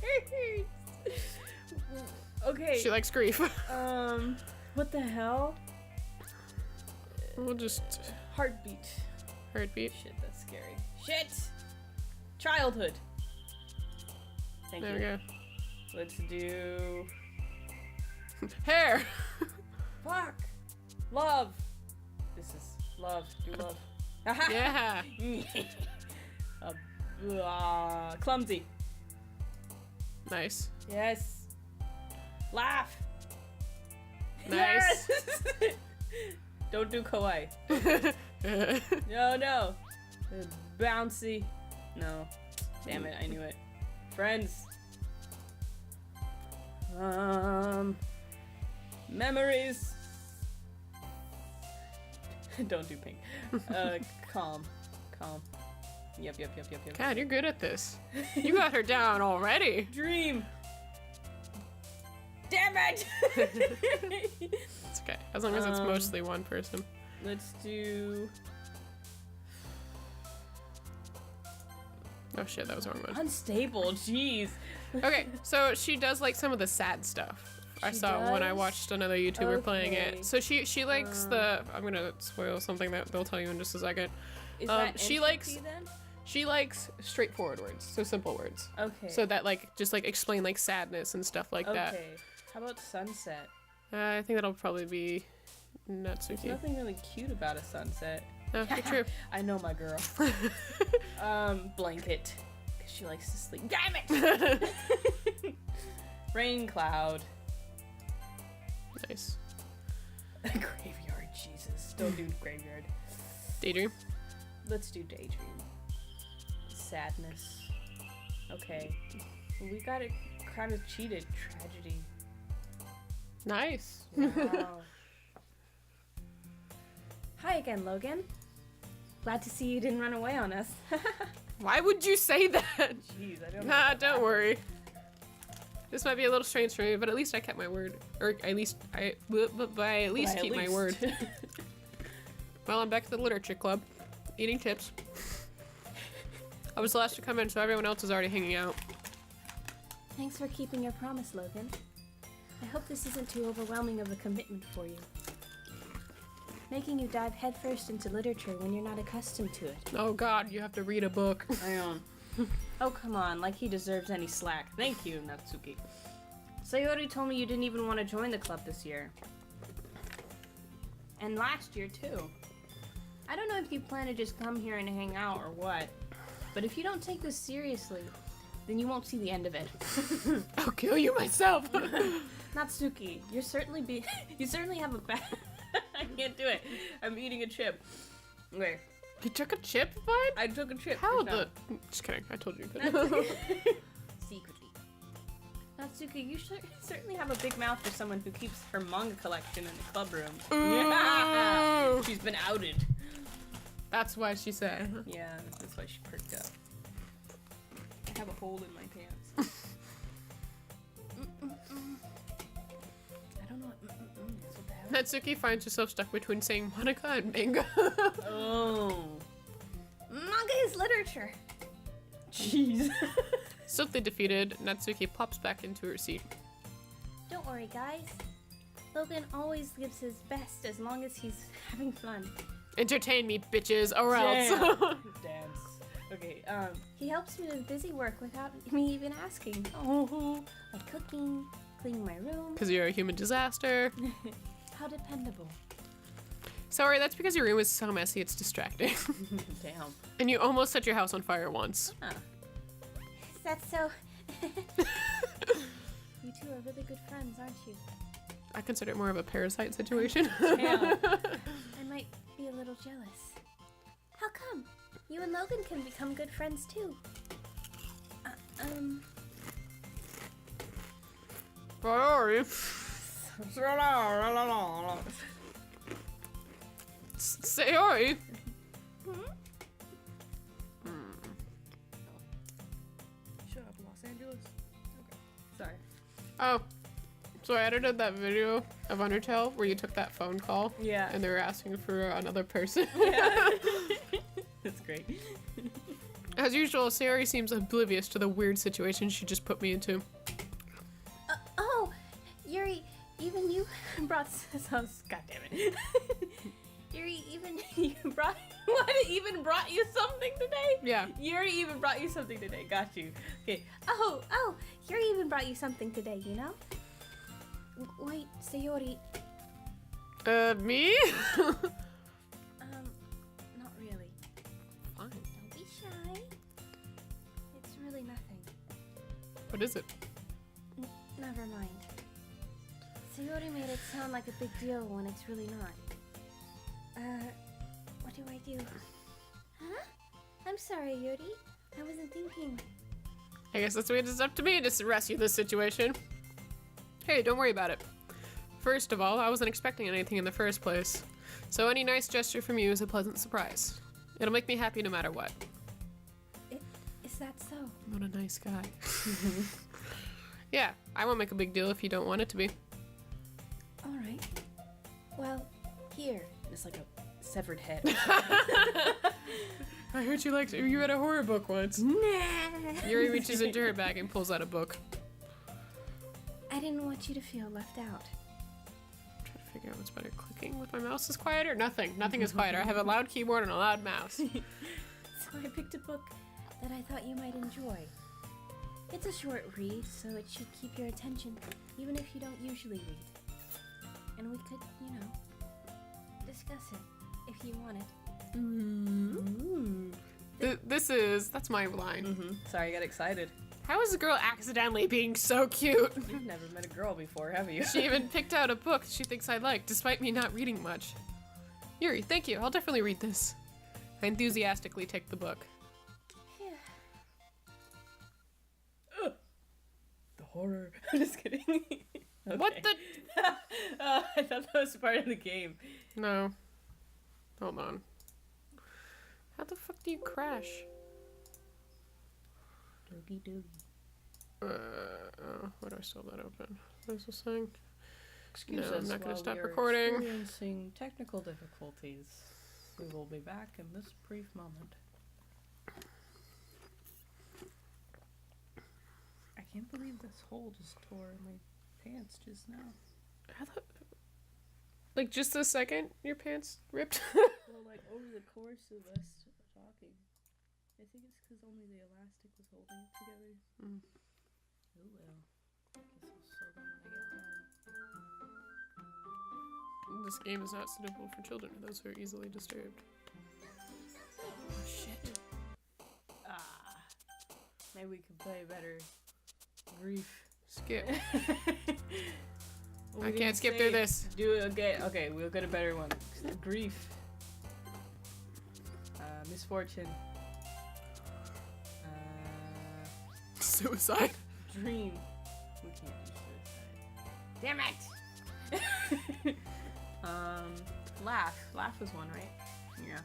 Speaker 4: Okay.
Speaker 1: She likes grief.
Speaker 4: What the hell?
Speaker 1: We'll just
Speaker 4: Heartbeat.
Speaker 1: heartbeat.
Speaker 4: Shit, that's scary. Shit! Childhood. Thank
Speaker 1: There
Speaker 4: you.
Speaker 1: we go.
Speaker 4: Let's do...
Speaker 1: Hair.
Speaker 4: Fuck! Love. This is love. Do love.
Speaker 1: Yeah.
Speaker 4: Clumsy.
Speaker 1: Nice.
Speaker 4: Yes. Laugh.
Speaker 1: Nice.
Speaker 4: Yes! Don't do kawaii. No. Bouncy. No. Damn it, I knew it. Friends. Memories. Don't do pink. Calm. Yep.
Speaker 1: God, you're good at this. You got her down already.
Speaker 4: Dream. Damn it!
Speaker 1: It's okay, as long as it's mostly one person.
Speaker 4: Let's do
Speaker 1: Oh shit, that was the wrong one.
Speaker 4: unstable. Jeez.
Speaker 1: Okay, so she does like some of the sad stuff. I
Speaker 4: She
Speaker 1: saw when I
Speaker 4: does?
Speaker 1: watched another YouTuber playing
Speaker 4: Okay.
Speaker 1: it. So she likes the. I'm gonna spoil something that they'll tell you in just a second.
Speaker 4: Is
Speaker 1: that she likes-
Speaker 4: entropy then?
Speaker 1: She likes straightforward words, so simple words.
Speaker 4: Okay.
Speaker 1: So that like just like explain like sadness and stuff like that.
Speaker 4: Okay. How about sunset?
Speaker 1: I think that'll probably be
Speaker 4: There's
Speaker 1: Natsuki.
Speaker 4: nothing really cute about a sunset.
Speaker 1: No, you're true.
Speaker 4: I know my girl. Blanket. Because she likes to sleep. Damn it! Rain cloud.
Speaker 1: Nice.
Speaker 4: Graveyard, Jesus. Don't do graveyard.
Speaker 1: Daydream.
Speaker 4: Let's do daydream. Sadness. Okay. We got it kind of cheated. Tragedy.
Speaker 1: Nice.
Speaker 4: Wow.
Speaker 2: Hi again, Logan. Glad to see you didn't run away on us.
Speaker 1: Why would you say that?
Speaker 4: Jeez, I don't know.
Speaker 1: Nah, don't worry. This might be a little strange for me, but at least I kept my word. Or at least I keep my word. Well, I'm back to the literature club, eating chips. I was the last to come in, so everyone else is already hanging out.
Speaker 2: Thanks for keeping your promise, Logan. I hope this isn't too overwhelming of a commitment for you. Making you dive headfirst into literature when you're not accustomed to it.
Speaker 1: Oh god, you have to read a book.
Speaker 4: I know. Oh, come on. Like he deserves any slack. Thank you, Natsuki. Sayori told me you didn't even want to join the club this year. And last year, too. I don't know if you plan to just come here and hang out or what, but if you don't take this seriously, then you won't see the end of it.
Speaker 1: I'll kill you myself.
Speaker 4: Natsuki, you certainly have a bad... I can't do it. I'm eating a chip. Okay.
Speaker 1: You took a chip, bud?
Speaker 4: I took a chip.
Speaker 1: How
Speaker 4: just
Speaker 1: the?
Speaker 4: now.
Speaker 1: Just kidding. I told you you couldn't.
Speaker 4: Secretly. Natsuki, you certainly have a big mouth for someone who keeps her manga collection in the club room. Yeah.
Speaker 1: Ooh.
Speaker 4: She's been outed.
Speaker 1: That's why she said.
Speaker 4: Yeah, that's why she perked up. I have a hole in my pants. I don't know what is. What the hell?
Speaker 1: Natsuki finds herself stuck between saying Monica and manga.
Speaker 4: Oh.
Speaker 2: Manga is literature.
Speaker 4: Jeez.
Speaker 1: Swiftly defeated, Natsuki pops back into her seat.
Speaker 2: Don't worry, guys. Logan always gives his best as long as he's having fun.
Speaker 1: Entertain me, bitches, or else.
Speaker 4: Dance. Okay,
Speaker 2: He helps me with busy work without me even asking. Oh, like cooking, cleaning my room.
Speaker 1: Because you're a human disaster.
Speaker 2: How dependable.
Speaker 1: Sorry, that's because your room is so messy it's distracting.
Speaker 4: Damn.
Speaker 1: And you almost set your house on fire once.
Speaker 4: Huh.
Speaker 2: Is that so? You two are really good friends, aren't you?
Speaker 1: I consider it more of a parasite situation.
Speaker 4: Damn.
Speaker 2: I might be a little jealous. How come? You and Logan can become good friends too.
Speaker 1: Sorry. Sorry.
Speaker 4: Shut up, Los Angeles. Okay. Sorry.
Speaker 1: Oh, so I edited that video of Undertale where you took that phone call.
Speaker 4: Yeah.
Speaker 1: And they were asking for another person.
Speaker 4: Yeah. That's great.
Speaker 1: As usual, Sayori seems oblivious to the weird situation she just put me into.
Speaker 2: Oh, Yuri, even you brought some.
Speaker 4: God damn it.
Speaker 2: Yuri, even you brought. What? Even brought you something today?
Speaker 1: Yeah.
Speaker 4: Yuri even brought you something today. Got you. Okay.
Speaker 2: Oh, Yuri even brought you something today, you know? Wait, Sayori.
Speaker 1: Me?
Speaker 2: Not really.
Speaker 1: Fine.
Speaker 2: Don't be shy. It's really nothing.
Speaker 1: What is it?
Speaker 2: Never mind. Sayori made it sound like a big deal when it's really not. What do I do? Huh? I'm sorry, Yuri. I wasn't thinking.
Speaker 1: I guess that's the way it's up to me to rescue this situation. Hey, don't worry about it. First of all, I wasn't expecting anything in the first place, so any nice gesture from you is a pleasant surprise. It'll make me happy no matter what.
Speaker 2: Is that so?
Speaker 1: What a nice guy. Yeah, I won't make a big deal if you don't want it to be.
Speaker 2: Alright. Well, here.
Speaker 4: It's like a severed head.
Speaker 1: I heard you read a horror book once.
Speaker 2: Nah.
Speaker 1: Yuri reaches into her bag and pulls out a book.
Speaker 2: I didn't want you to feel left out.
Speaker 1: Try to figure out what's better. Clicking with my mouse is quieter? Nothing. Nothing is quieter. I have a loud keyboard and a loud mouse.
Speaker 2: So I picked a book that I thought you might enjoy. It's a short read, so it should keep your attention, even if you don't usually read. And we could, discuss it if you wanted.
Speaker 1: That's my line.
Speaker 4: Mm-hmm. Sorry, I got excited.
Speaker 1: How is a girl accidentally being so cute?
Speaker 4: You've never met a girl before, have you?
Speaker 1: She even picked out a book she thinks I like, despite me not reading much. Yuri, thank you. I'll definitely read this. I enthusiastically take the book.
Speaker 4: The horror. I'm just kidding. Okay.
Speaker 1: What the?
Speaker 4: I thought that was part of the game.
Speaker 1: No. Hold on. How the fuck do you crash?
Speaker 4: Doki Doki.
Speaker 1: Why do I still have that open? What is this thing?
Speaker 4: Excuse
Speaker 1: No,
Speaker 4: us
Speaker 1: I'm not gonna
Speaker 4: while
Speaker 1: stop
Speaker 4: we are
Speaker 1: recording.
Speaker 4: Experiencing technical difficulties. We will be back in this brief moment. I can't believe this hole just tore my pants just now.
Speaker 1: Like just a second, your pants ripped?
Speaker 4: Well, like over the course of us talking. I think it's because only the elastic was holding it together.
Speaker 1: Mm.
Speaker 4: Oh well. I guess I'll sew them when I get home.
Speaker 1: This game is not suitable for children, those who are easily disturbed. Oh shit.
Speaker 4: Maybe we could play better. Grief.
Speaker 1: Skip.
Speaker 4: We
Speaker 1: I can't
Speaker 4: didn't
Speaker 1: skip
Speaker 4: say
Speaker 1: through this.
Speaker 4: Do it again. Okay, we'll get a better one. Grief. Misfortune.
Speaker 1: Suicide.
Speaker 4: Dream. We can't do suicide. Damn it! Laugh. Laugh was one, right? Yeah.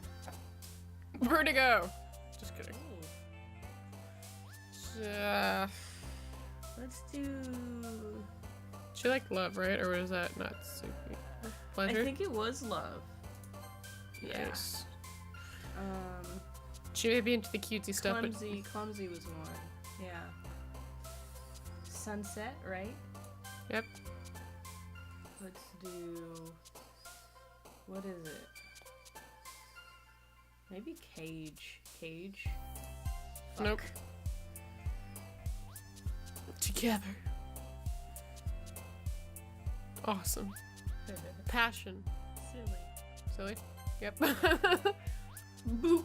Speaker 1: Vertigo. Just kidding.
Speaker 4: Let's do.
Speaker 1: She liked love, right? Or was that not super? Pleasure?
Speaker 4: I think it was love. Yeah.
Speaker 1: Nice. She may be into the cutesy stuff, but
Speaker 4: Clumsy was one. Yeah. Sunset, right?
Speaker 1: yep.
Speaker 4: Let's do. What is it? Maybe Cage. Cage? Fuck.
Speaker 1: Nope. Together. Awesome. Passion.
Speaker 4: Silly.
Speaker 1: silly. Yep.
Speaker 4: Boop.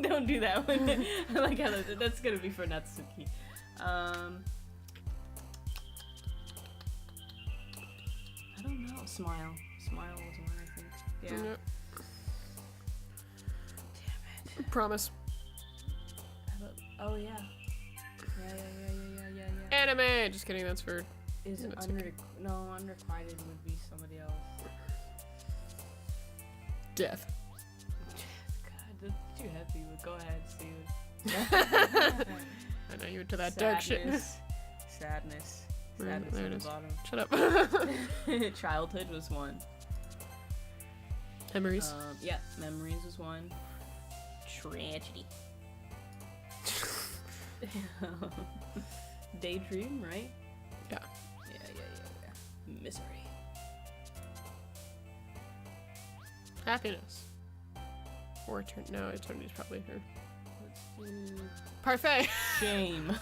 Speaker 4: Don't do that one. I like how that's gonna be for Natsuki. I don't know. Smile. Smile was one, I think. Yeah.
Speaker 1: Yep.
Speaker 4: Damn it.
Speaker 1: Promise.
Speaker 4: Oh yeah. Yeah.
Speaker 1: Anime! Just kidding, that's for...
Speaker 4: Is
Speaker 1: Natsuki.
Speaker 4: Unrequited would be somebody else.
Speaker 1: Death.
Speaker 4: God, that's too heavy. But go ahead, Steven.
Speaker 1: I know you into that dark shit.
Speaker 4: Sadness.
Speaker 1: Right,
Speaker 4: Sadness
Speaker 1: there
Speaker 4: at
Speaker 1: it
Speaker 4: the
Speaker 1: is.
Speaker 4: bottom.
Speaker 1: Shut up.
Speaker 4: Childhood was one.
Speaker 1: Memories.
Speaker 4: Yeah, memories was one. Tragedy. Daydream, right?
Speaker 1: Yeah.
Speaker 4: Yeah. Misery.
Speaker 1: Happiness. Or no, eternity's probably her.
Speaker 4: Let's do
Speaker 1: Parfait.
Speaker 4: shame.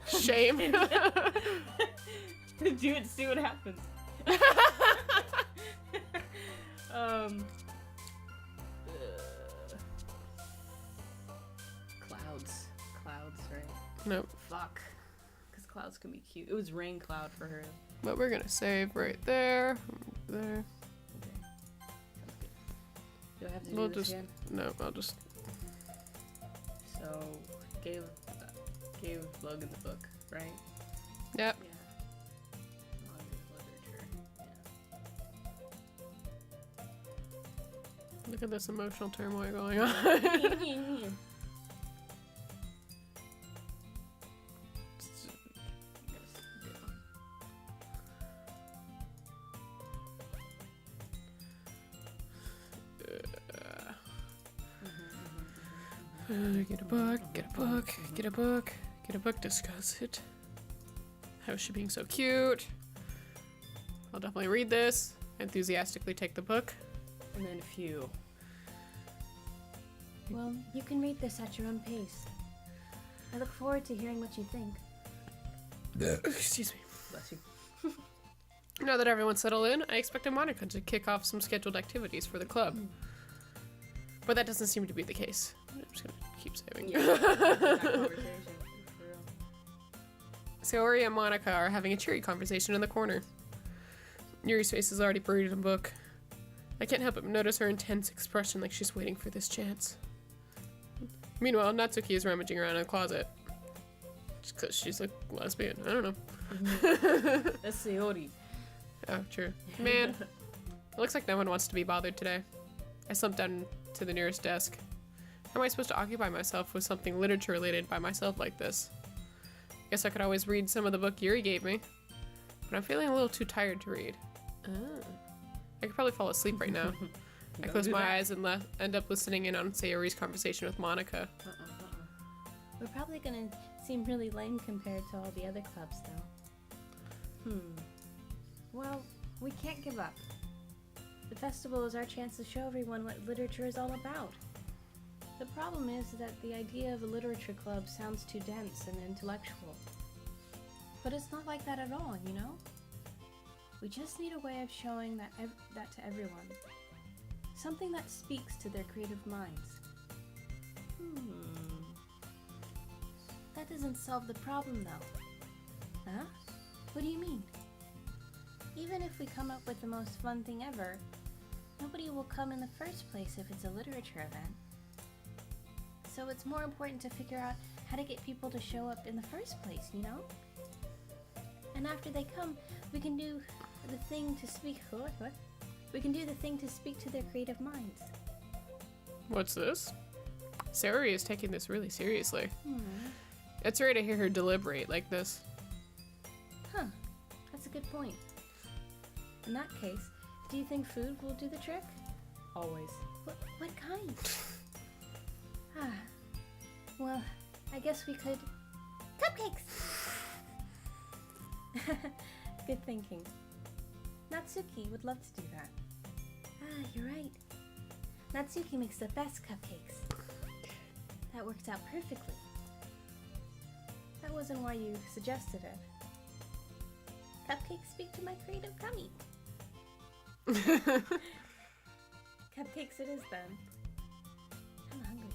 Speaker 1: Shame.
Speaker 4: Do it, see what happens. Clouds, right?
Speaker 1: Nope.
Speaker 4: Fuck. Because clouds can be cute. It was rain cloud for her.
Speaker 1: But we're gonna save right there. There.
Speaker 4: Okay. Sounds good. Do I have to
Speaker 1: We'll
Speaker 4: do this
Speaker 1: just...
Speaker 4: again?
Speaker 1: No, I'll just...
Speaker 4: So, gave Logan the book, right?
Speaker 1: Yep.
Speaker 4: Yeah. Logan's literature.
Speaker 1: Look at this emotional turmoil going on.
Speaker 4: Yeah.
Speaker 1: Get a book, get a book, get a book, get a book, discuss it. How is she being so cute? I'll definitely read this, enthusiastically take the book.
Speaker 4: And then a few.
Speaker 2: Well, you can read this at your own pace. I look forward to hearing what you think.
Speaker 1: Excuse me.
Speaker 4: Bless you.
Speaker 1: Now that everyone's settled in, I expected Monica to kick off some scheduled activities for the club. But that doesn't seem to be the case. I'm just gonna keep saving.
Speaker 4: Yeah. That conversation, for real.
Speaker 1: Saori and Monica are having a cheery conversation in the corner. Yuri's face is already buried in a book. I can't help but notice her intense expression like she's waiting for this chance. Meanwhile, Natsuki is rummaging around in the closet. Just because she's a lesbian. I don't know.
Speaker 4: That's Sayori.
Speaker 1: Oh, true. Man, it looks like no one wants to be bothered today. I slumped down to the nearest desk. How am I supposed to occupy myself with something literature related by myself like this? Guess I could always read some of the book Yuri gave me. But I'm feeling a little too tired to read. I could probably fall asleep right now. I close my eyes and end up listening in on Sayori's conversation with Monica.
Speaker 2: We're probably gonna seem really lame compared to all the other clubs, though. Well, we can't give up. The festival is our chance to show everyone what literature is all about. The problem is that the idea of a literature club sounds too dense and intellectual. But it's not like that at all, you know? We just need a way of showing that to everyone. Something that speaks to their creative minds. That doesn't solve the problem, though. Huh? What do you mean? Even if we come up with the most fun thing ever, nobody will come in the first place if it's a literature event. So it's more important to figure out how to get people to show up in the first place, you know? And after they come, we can do the thing to speak. What? We can do the thing to speak to their creative minds.
Speaker 1: What's this? Saori is taking this really seriously. It's rare to hear her deliberate like this.
Speaker 2: Huh. That's a good point. In that case, do you think food will do the trick?
Speaker 4: Always.
Speaker 2: What kind? Well, I guess we could... Cupcakes! Good thinking. Natsuki would love to do that. You're right. Natsuki makes the best cupcakes. That works out perfectly. That wasn't why you suggested it. Cupcakes speak to my creative tummy. Cupcakes it is then. I'm hungry.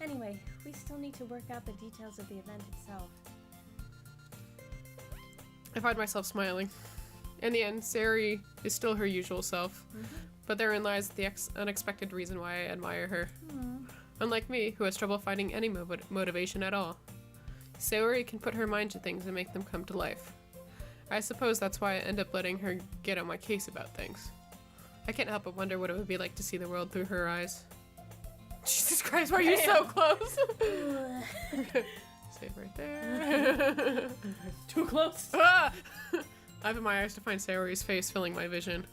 Speaker 2: Anyway, we still need to work out the details of the event itself.
Speaker 1: I find myself smiling. In the end, Sayori is still her usual self, but therein lies the unexpected reason why I admire her. Unlike me, who has trouble finding any motivation at all. Sayori can put her mind to things and make them come to life. I suppose that's why I end up letting her get on my case about things. I can't help but wonder what it would be like to see the world through her eyes. Jesus Christ, why are you so close? Save right there.
Speaker 4: Too close.
Speaker 1: Ah! I open my eyes to find Sayori's face filling my vision.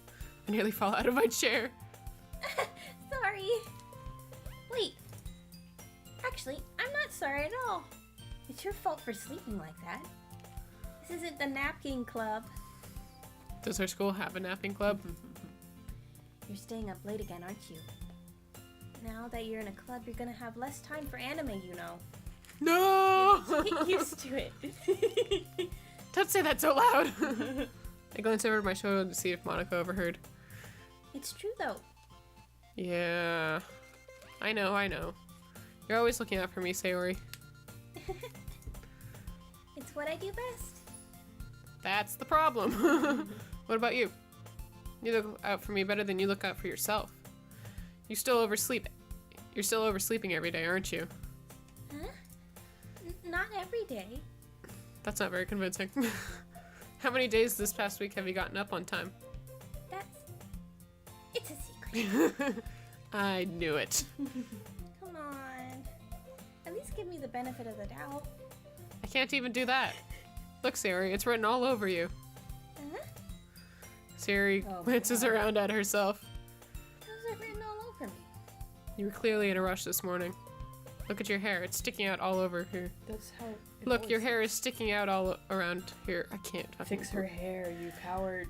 Speaker 1: I nearly fall out of my chair.
Speaker 2: Sorry. Wait. Actually, I'm not sorry at all. It's your fault for sleeping like that. This isn't the napkin club.
Speaker 1: Does her school have a napping club?
Speaker 2: You're staying up late again, aren't you? Now that you're in a club, you're gonna have less time for anime, you know.
Speaker 1: No!
Speaker 2: Get used to it.
Speaker 1: Don't say that so loud! I glance over my shoulder to see if Monica overheard.
Speaker 2: It's true, though.
Speaker 1: Yeah. I know. You're always looking out for me, Sayori.
Speaker 2: It's what I do best.
Speaker 1: That's the problem. What about you? You look out for me better than you look out for yourself. You're still oversleeping every day, aren't you?
Speaker 2: Huh? Not every day.
Speaker 1: That's not very convincing. How many days this past week have you gotten up on time?
Speaker 2: It's a secret.
Speaker 1: I knew it.
Speaker 2: Come on. At least give me the benefit of the doubt.
Speaker 1: I can't even do that. Look, Sayori, it's written all over you.
Speaker 2: Huh?
Speaker 1: Sayori glances around at herself.
Speaker 2: How's it written all over me?
Speaker 1: You were clearly in a rush this morning. Look at your hair. It's sticking out all over here.
Speaker 4: That's how.
Speaker 1: Look, your hair is sticking out all around here. I can't.
Speaker 4: Fix her hair, you coward.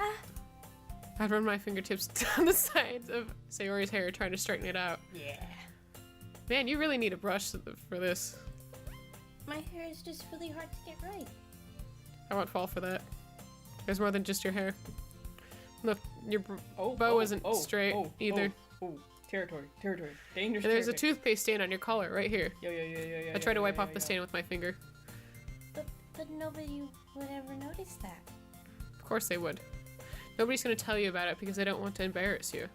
Speaker 2: Ah,
Speaker 1: I'd run my fingertips down the sides of Sayori's hair, trying to straighten it out.
Speaker 4: Yeah.
Speaker 1: Man, you really need a brush for this.
Speaker 2: my hair is just really hard to get right.
Speaker 1: I won't fall for that. There's more than just your hair. Look, your bow isn't straight either.
Speaker 4: Territory. Dangerous.
Speaker 1: And there's a
Speaker 4: territory.
Speaker 1: toothpaste stain on your collar right here.
Speaker 4: Yeah.
Speaker 1: I tried to wipe off the stain with my finger.
Speaker 2: But nobody would ever notice that.
Speaker 1: Of course they would. Nobody's gonna tell you about it because they don't want to embarrass you.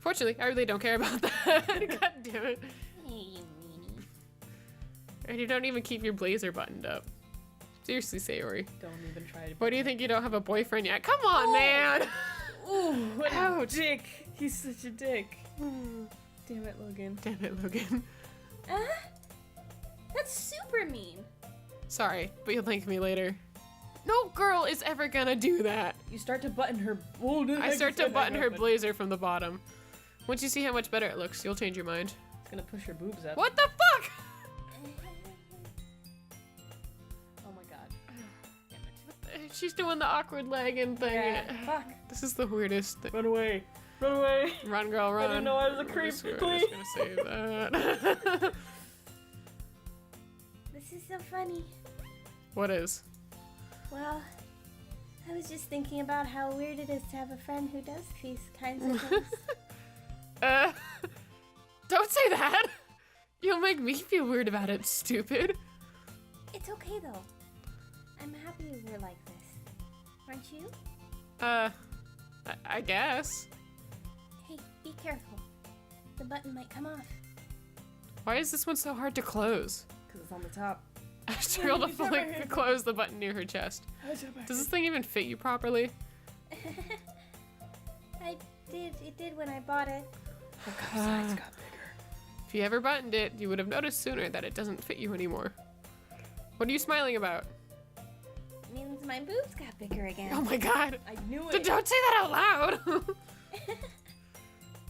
Speaker 1: Fortunately, I really don't care about that. God damn it.
Speaker 2: Hey, you meanie.
Speaker 1: And you don't even keep your blazer buttoned up. Seriously, Sayori.
Speaker 4: Don't even try to.
Speaker 1: Why do you think you don't have a boyfriend yet? Come on, man!
Speaker 4: Ooh, what
Speaker 1: Ouch.
Speaker 4: a dick. He's such a dick. Damn it, Logan.
Speaker 1: Damn it, Logan.
Speaker 2: That's super mean.
Speaker 1: Sorry, but you'll thank me later. No girl is ever gonna do that.
Speaker 4: You start to button her.
Speaker 1: I start to button her blazer from the bottom. Once you see how much better it looks, you'll change your mind.
Speaker 4: It's gonna push your boobs up.
Speaker 1: What the fuck?
Speaker 4: Oh my god.
Speaker 1: She's doing the awkward leg and thing.
Speaker 4: Yeah, fuck.
Speaker 1: This is the weirdest thing.
Speaker 4: Run away. Run away.
Speaker 1: Run, girl, run.
Speaker 4: I didn't know I was a creep.
Speaker 1: I'm just gonna save that.
Speaker 2: This is so funny.
Speaker 1: What is?
Speaker 2: Well, I was just thinking about how weird it is to have a friend who does these kinds of things.
Speaker 1: Don't say that! You'll make me feel weird about it, stupid.
Speaker 2: It's okay though. I'm happy we're like this. Aren't you?
Speaker 1: I guess.
Speaker 2: Hey, be careful. The button might come off.
Speaker 1: Why is this one so hard to close?
Speaker 4: Because it's on the top.
Speaker 1: I struggle to fully close the button near her chest. Does this thing even fit you properly?
Speaker 2: It did when I bought it.
Speaker 4: The cup size got bigger.
Speaker 1: If you ever buttoned it, you would have noticed sooner that it doesn't fit you anymore. What are you smiling about?
Speaker 2: It means my boobs got bigger again.
Speaker 1: Oh my god!
Speaker 4: I knew it.
Speaker 1: Don't say that out loud!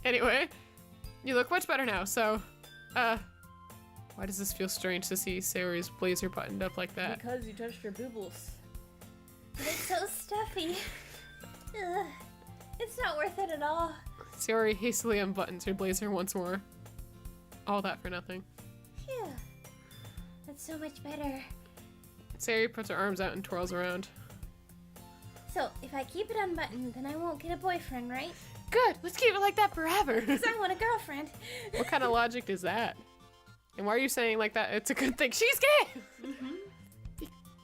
Speaker 1: Anyway, you look much better now, so, why does this feel strange to see Sayori's blazer buttoned up like that?
Speaker 4: Because you touched your boobles.
Speaker 2: But it's so stuffy. Ugh. It's not worth it at all.
Speaker 1: Sayori hastily unbuttons her blazer once more. All that for nothing.
Speaker 2: Phew. That's so much better.
Speaker 1: Sayori puts her arms out and twirls around.
Speaker 2: So, if I keep it unbuttoned, then I won't get a boyfriend, right?
Speaker 1: good. Let's keep it like that forever.
Speaker 2: Because I want a girlfriend.
Speaker 1: What kind of logic is that? And why are you saying like that? It's a good thing. She's gay!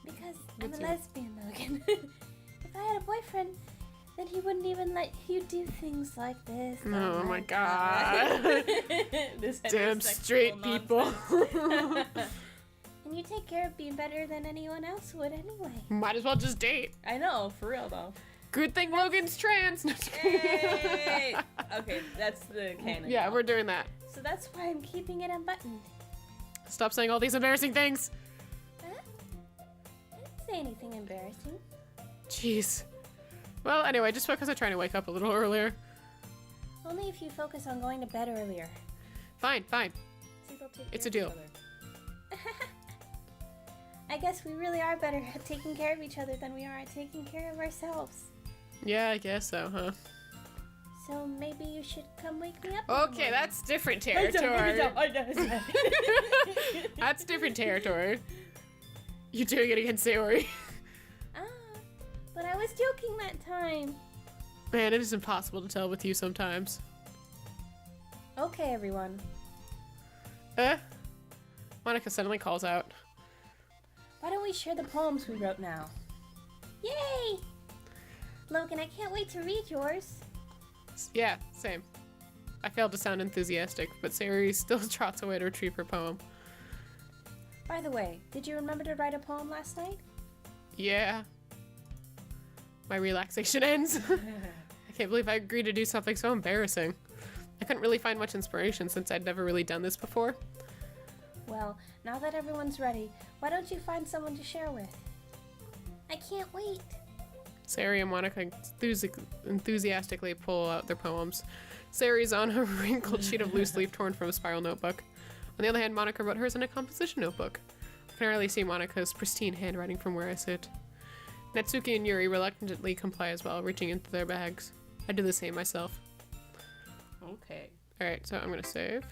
Speaker 2: Because I'm a lesbian, Logan. If I had a boyfriend, then he wouldn't even let you do things like this.
Speaker 1: Oh my god.
Speaker 4: This
Speaker 1: Damn
Speaker 4: heterosexual
Speaker 1: straight people.
Speaker 2: And you take care of me better than anyone else would anyway.
Speaker 1: Might as well just date.
Speaker 4: I know, for real though.
Speaker 1: Good thing Logan's trans.
Speaker 4: Hey! Okay, that's the canon.
Speaker 1: Yeah, we're doing that.
Speaker 2: So that's why I'm keeping it unbuttoned.
Speaker 1: Stop saying all these embarrassing things.
Speaker 2: Huh? I didn't say anything embarrassing.
Speaker 1: Jeez. Well, anyway, just focus on trying to wake up a little earlier.
Speaker 2: Only if you focus on going to bed earlier.
Speaker 1: Fine, fine.
Speaker 2: See, they'll take
Speaker 1: It's
Speaker 2: care
Speaker 1: a deal.
Speaker 2: of each other. I guess we really are better at taking care of each other than we are at taking care of ourselves.
Speaker 1: Yeah, I guess so, huh?
Speaker 2: So maybe you should come wake me up. in the
Speaker 1: Okay,
Speaker 2: morning.
Speaker 1: that's different territory. That's different territory. You doing it again, Sayori?
Speaker 2: Ah, but I was joking that time.
Speaker 1: Man, it is impossible to tell with you sometimes.
Speaker 2: Okay, everyone.
Speaker 1: Monica suddenly calls out.
Speaker 2: Why don't we share the poems we wrote now? Yay! Logan, I can't wait to read yours.
Speaker 1: Yeah, same. I failed to sound enthusiastic, but Sayori still trots away to retrieve her poem.
Speaker 2: By the way, did you remember to write a poem last night?
Speaker 1: Yeah. My relaxation ends. I can't believe I agreed to do something so embarrassing. I couldn't really find much inspiration since I'd never really done this before.
Speaker 2: Well, now that everyone's ready, why don't you find someone to share with? I can't wait.
Speaker 1: Sayori and Monica enthusiastically pull out their poems. Sayori's on a wrinkled sheet of loose leaf torn from a spiral notebook. On the other hand, Monica wrote hers in a composition notebook. I can hardly see Monica's pristine handwriting from where I sit. Natsuki and Yuri reluctantly comply as well, reaching into their bags. I do the same myself.
Speaker 4: Okay.
Speaker 1: Alright, so I'm gonna save.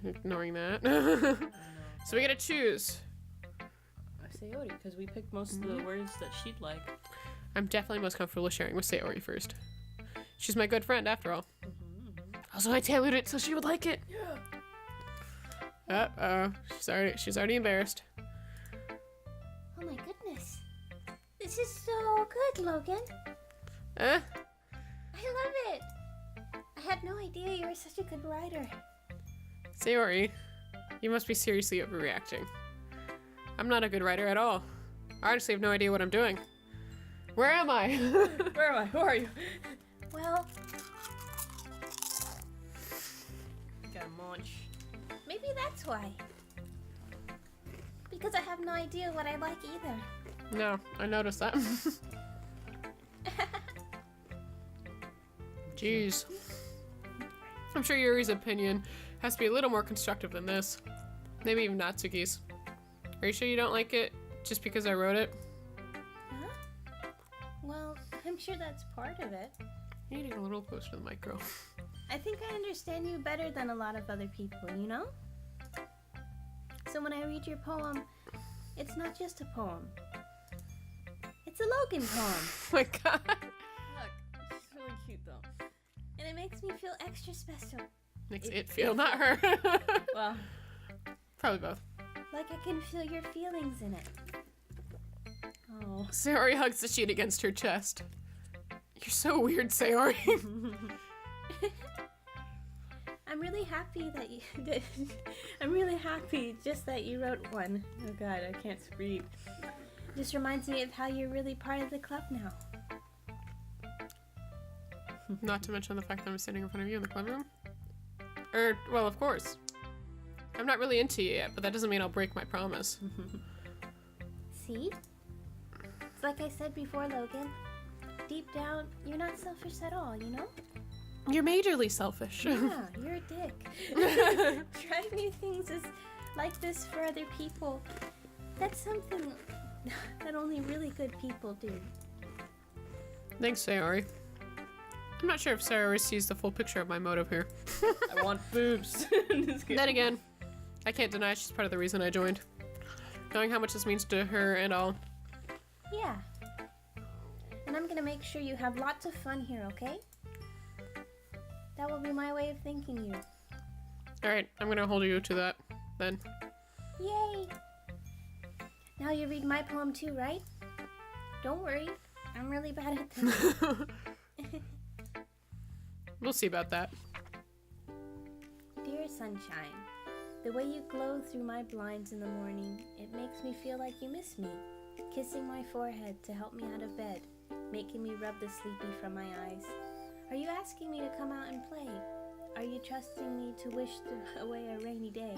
Speaker 1: Ignoring that. So we gotta choose.
Speaker 4: Sayori, because we picked most of the words that she'd like.
Speaker 1: I'm definitely most comfortable sharing with Sayori first. She's my good friend, after all. Also, I tailored it so she would like it. Uh-oh. She's already embarrassed.
Speaker 2: Oh my goodness. This is so good, Logan. I love it. I had no idea you were such a good writer.
Speaker 1: Sayori, you must be seriously overreacting. I'm not a good writer at all. I honestly have no idea what I'm doing. Where am I?
Speaker 4: Where am I? Who are you?
Speaker 2: Well,
Speaker 4: Gotta munch.
Speaker 2: maybe that's why. Because I have no idea what I like either.
Speaker 1: No, I noticed that. Jeez. I'm sure Yuri's opinion has to be a little more constructive than this. Maybe even Natsuki's. Are you sure you don't like it just because I wrote it?
Speaker 2: Huh? Well, I'm sure that's part of it.
Speaker 1: You're getting a little closer to the micro.
Speaker 2: I think I understand you better than a lot of other people, you know? So when I read your poem, it's not just a poem. It's a Logan poem.
Speaker 1: Oh my god.
Speaker 4: Look, she's really cute though.
Speaker 2: And it makes me feel extra special.
Speaker 1: Makes it feel, not her.
Speaker 4: Well,
Speaker 1: Probably both.
Speaker 2: Like I can feel your feelings in it. Oh.
Speaker 1: Sayori hugs the sheet against her chest. You're so weird, Sayori.
Speaker 2: I'm really happy that you did. I'm really happy just that you wrote one.
Speaker 4: oh god, I can't read.
Speaker 2: Just reminds me of how you're really part of the club now.
Speaker 1: Not to mention the fact that I'm standing in front of you in the club room. Well, of course. I'm not really into you yet, but that doesn't mean I'll break my promise.
Speaker 2: See? It's like I said before, Logan. Deep down, you're not selfish at all, you know?
Speaker 1: You're majorly selfish.
Speaker 2: Yeah, you're a dick. Trying new things is like this for other people. That's something that only really good people do.
Speaker 1: Thanks, Sayori. I'm not sure if Sayori sees the full picture of my motive here.
Speaker 4: I want boobs. Just kidding.
Speaker 1: Then again, I can't deny she's part of the reason I joined. Knowing how much this means to her and all.
Speaker 2: Yeah. And I'm gonna make sure you have lots of fun here, okay? That will be my way of thanking you.
Speaker 1: Alright, I'm gonna hold you to that, then.
Speaker 2: Yay! Now you read my poem too, right? Don't worry, I'm really bad at this.
Speaker 1: We'll see about that.
Speaker 2: Dear sunshine, the way you glow through my blinds in the morning, it makes me feel like you miss me. Kissing my forehead to help me out of bed, making me rub the sleepy from my eyes. Are you asking me to come out and play? Are you trusting me to wish away a rainy day?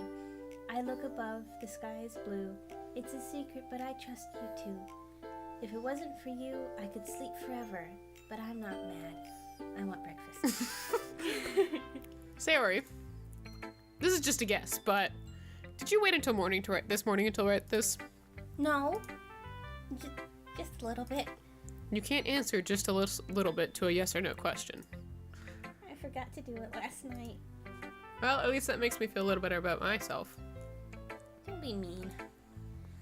Speaker 2: I look above, the sky is blue. It's a secret, but I trust you too. If it wasn't for you, I could sleep forever, but I'm not mad. I want breakfast.
Speaker 1: Sayori, this is just a guess, but did you wait until morning to write this?
Speaker 2: No, just a little bit.
Speaker 1: You can't answer just a little bit to a yes or no question.
Speaker 2: I forgot to do it last night.
Speaker 1: Well, at least that makes me feel a little better about myself.
Speaker 2: Don't be mean.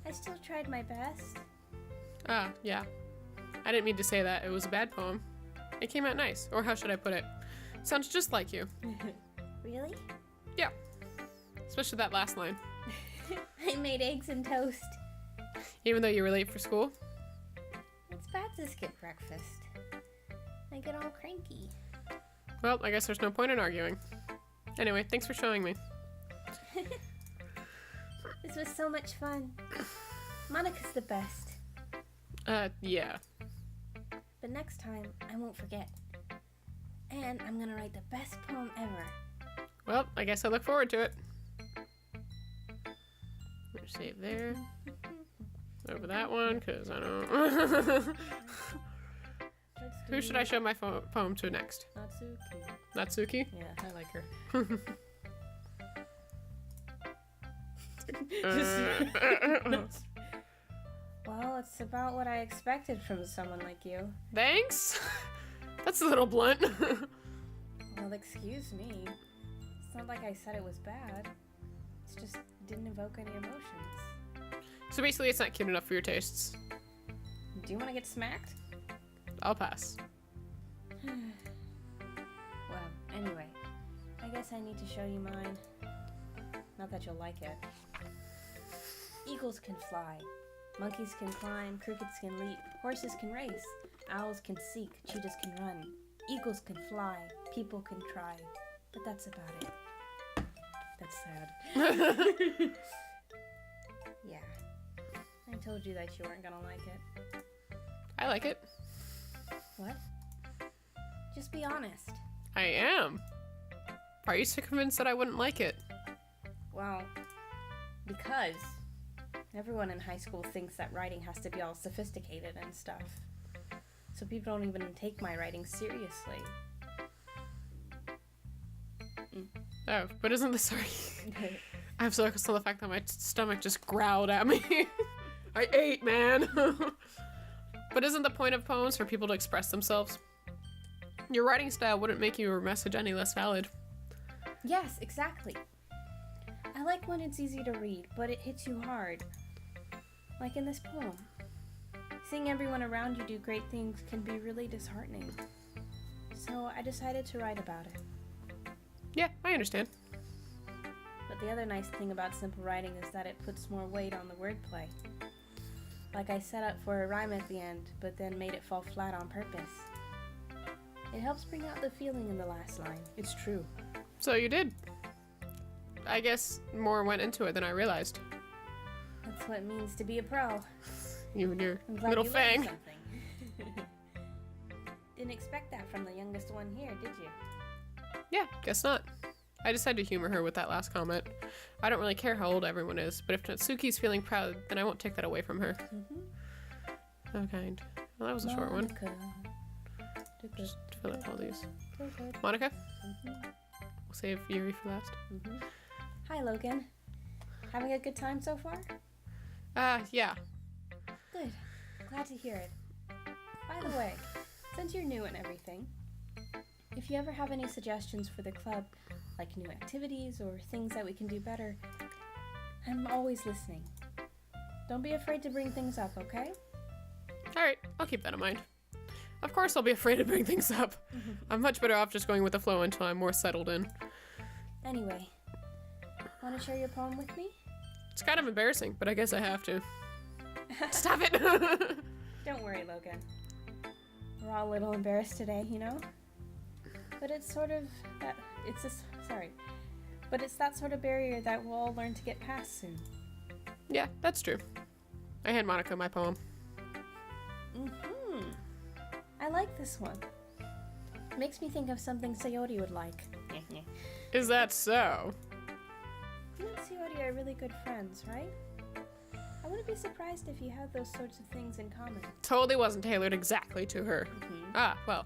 Speaker 2: I still tried my best.
Speaker 1: Ah, yeah. I didn't mean to say that. It was a bad poem. It came out nice. Or how should I put it? Sounds just like you.
Speaker 2: Really?
Speaker 1: Yeah. Especially that last line.
Speaker 2: I made eggs and toast.
Speaker 1: Even though you were late for school?
Speaker 2: It's bad to skip breakfast. I get all cranky.
Speaker 1: Well, I guess there's no point in arguing. Anyway, thanks for showing me.
Speaker 2: This was so much fun. Monica's the best.
Speaker 1: Yeah.
Speaker 2: But next time, I won't forget. And I'm gonna write the best poem ever.
Speaker 1: Well, I guess I look forward to it. Save there. Over that one, because I don't... Who should I show my poem to next?
Speaker 4: Natsuki.
Speaker 1: Natsuki?
Speaker 4: Yeah, I like her.
Speaker 2: Well, it's about what I expected from someone like you.
Speaker 1: Thanks? That's a little blunt.
Speaker 2: Well, excuse me. It's not like I said it was bad. It just didn't evoke any emotions.
Speaker 1: So basically it's not cute enough for your tastes.
Speaker 2: Do you want to get smacked?
Speaker 1: I'll pass.
Speaker 2: Well, anyway, I guess I need to show you mine. Not that you'll like it. Eagles can fly. Monkeys can climb, crickets can leap, horses can race, owls can seek, cheetahs can run. Eagles can fly, people can try, but that's about it. That's sad. Yeah. I told you that you weren't gonna like it.
Speaker 1: I like it.
Speaker 2: What? Just be honest.
Speaker 1: I am. Are you so convinced that I wouldn't like it?
Speaker 2: Well, because everyone in high school thinks that writing has to be all sophisticated and stuff. So people don't even take my writing seriously.
Speaker 1: Oh, but isn't this sorry? I'm so focused on the fact that my stomach just growled at me. I ate, man. But isn't the point of poems for people to express themselves? Your writing style wouldn't make your message any less valid.
Speaker 2: Yes, exactly. I like when it's easy to read, but it hits you hard. Like in this poem. Seeing everyone around you do great things can be really disheartening. So I decided to write about it.
Speaker 1: Yeah, I understand.
Speaker 2: But the other nice thing about simple writing is that it puts more weight on the wordplay. Like I set up for a rhyme at the end, but then made it fall flat on purpose. It helps bring out the feeling in the last line. It's true.
Speaker 1: So you did. I guess more went into it than I realized.
Speaker 2: That's what it means to be a pro.
Speaker 1: You and your
Speaker 2: I'm glad
Speaker 1: little
Speaker 2: you learned
Speaker 1: fang.
Speaker 2: something. Didn't expect that from the youngest one here, did you?
Speaker 1: Yeah, guess not. I just had to humor her with that last comment. I don't really care how old everyone is, but if Natsuki's feeling proud, then I won't take that away from her. How kind. Well, that was a short one. Just fill up all these. Monica? We'll save Yuri for last.
Speaker 2: Hi, Logan. Having a good time so far?
Speaker 1: Yeah.
Speaker 2: Good. Glad to hear it. By the way, since you're new and everything, if you ever have any suggestions for the club, like new activities or things that we can do better, I'm always listening. Don't be afraid to bring things up, okay?
Speaker 1: Alright, I'll keep that in mind. Of course I'll be afraid to bring things up. I'm much better off just going with the flow until I'm more settled in.
Speaker 2: Anyway, want to share your poem with me?
Speaker 1: It's kind of embarrassing, but I guess I have to. Stop it!
Speaker 2: Don't worry, Logan. We're all a little embarrassed today, you know? But it's sort of that, but it's that sort of barrier that we'll all learn to get past soon.
Speaker 1: Yeah, that's true. I hand Monica my poem.
Speaker 2: I like this one. Makes me think of something Sayori would like.
Speaker 1: Is that so?
Speaker 2: You and Sayori are really good friends, right? I wouldn't be surprised if you had those sorts of things in common.
Speaker 1: Totally wasn't tailored exactly to her. Ah, well.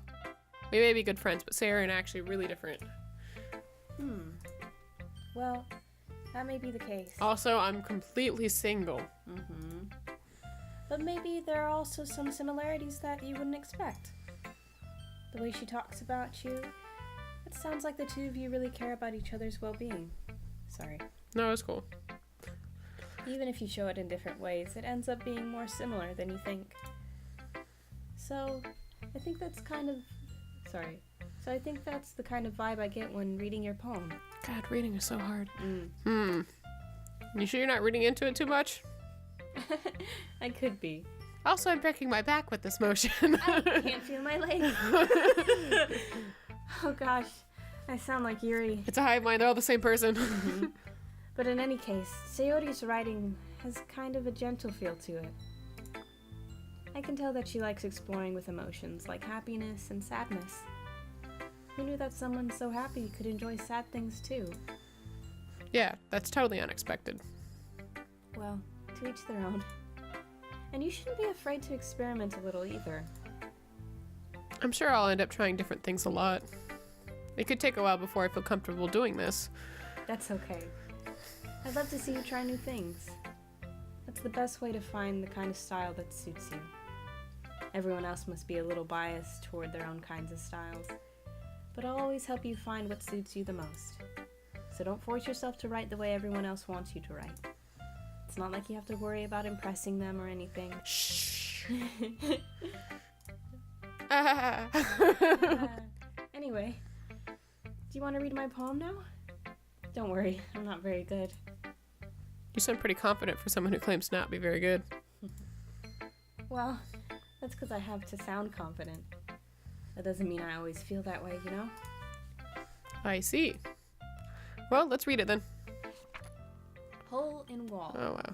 Speaker 1: We may be good friends, but Sarah and I are actually really different.
Speaker 2: Well, that may be the case.
Speaker 1: Also, I'm completely single.
Speaker 2: But maybe there are also some similarities that you wouldn't expect. The way she talks about you, it sounds like the two of you really care about each other's well-being. Sorry.
Speaker 1: No, it's cool.
Speaker 2: Even if you show it in different ways, it ends up being more similar than you think. So, I think that's the kind of vibe I get when reading your poem.
Speaker 1: God, reading is so hard. You sure you're not reading into it too much?
Speaker 2: I could be.
Speaker 1: Also, I'm breaking my back with this motion.
Speaker 2: I can't feel my legs. Oh gosh, I sound like Yuri.
Speaker 1: It's a hive mind, they're all the same person.
Speaker 2: But in any case, Sayori's writing has kind of a gentle feel to it. I can tell that she likes exploring with emotions like happiness and sadness. Who knew that someone so happy could enjoy sad things too?
Speaker 1: Yeah, that's totally unexpected.
Speaker 2: Well, to each their own. And you shouldn't be afraid to experiment a little either.
Speaker 1: I'm sure I'll end up trying different things a lot. It could take a while before I feel comfortable doing this.
Speaker 2: That's okay. I'd love to see you try new things. That's the best way to find the kind of style that suits you. Everyone else must be a little biased toward their own kinds of styles, but I'll always help you find what suits you the most. So don't force yourself to write the way everyone else wants you to write. It's not like you have to worry about impressing them or anything.
Speaker 1: Shh.
Speaker 2: Anyway, do you want to read my poem now? Don't worry, I'm not very good.
Speaker 1: You sound pretty confident for someone who claims to not be very good.
Speaker 2: Well, that's because I have to sound confident. That doesn't mean I always feel that way, you know?
Speaker 1: I see. Well, let's read it then.
Speaker 2: Hole in wall.
Speaker 1: Oh, wow.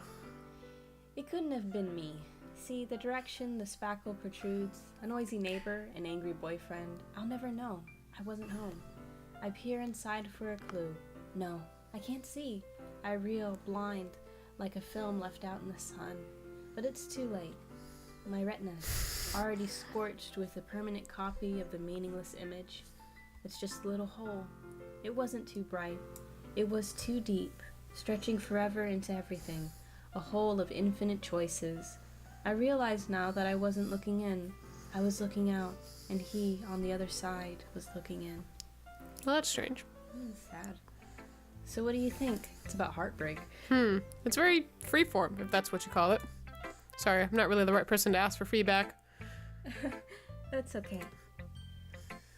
Speaker 2: It couldn't have been me. See, the direction the spackle protrudes, a noisy neighbor, an angry boyfriend, I'll never know. I wasn't home. I peer inside for a clue. No, I can't see. I reel, blind, like a film left out in the sun. But it's too late. My retina, already scorched with a permanent copy of the meaningless image. It's just a little hole. It wasn't too bright. It was too deep, stretching forever into everything. A hole of infinite choices. I realized now that I wasn't looking in. I was looking out, and he, on the other side, was looking in.
Speaker 1: Well, that's strange.
Speaker 2: Sad. So what do you think? It's about heartbreak.
Speaker 1: It's very freeform, if that's what you call it. Sorry, I'm not really the right person to ask for feedback.
Speaker 2: That's okay.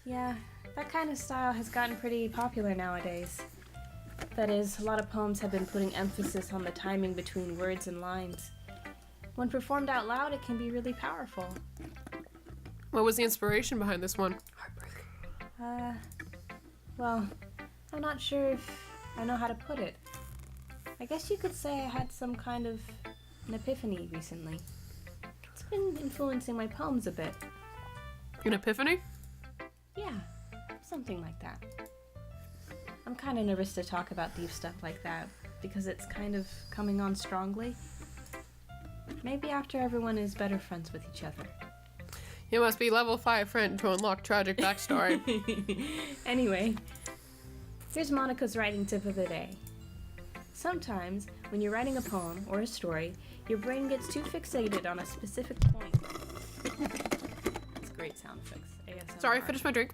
Speaker 2: Yeah, that kind of style has gotten pretty popular nowadays. That is, a lot of poems have been putting emphasis on the timing between words and lines. When performed out loud, it can be really powerful.
Speaker 1: What was the inspiration behind this one?
Speaker 2: Well, I'm not sure if I know how to put it. I guess you could say I had some kind of an epiphany recently. It's been influencing my poems a bit.
Speaker 1: An epiphany?
Speaker 2: Yeah, something like that. I'm kind of nervous to talk about deep stuff like that because it's kind of coming on strongly. Maybe after everyone is better friends with each other.
Speaker 1: You must be level 5 friend to unlock tragic backstory.
Speaker 2: Anyway, here's Monica's writing tip of the day. Sometimes, when you're writing a poem or a story, your brain gets too fixated on a specific point. That's great sound effects. ASMR.
Speaker 1: Sorry, finish my drink.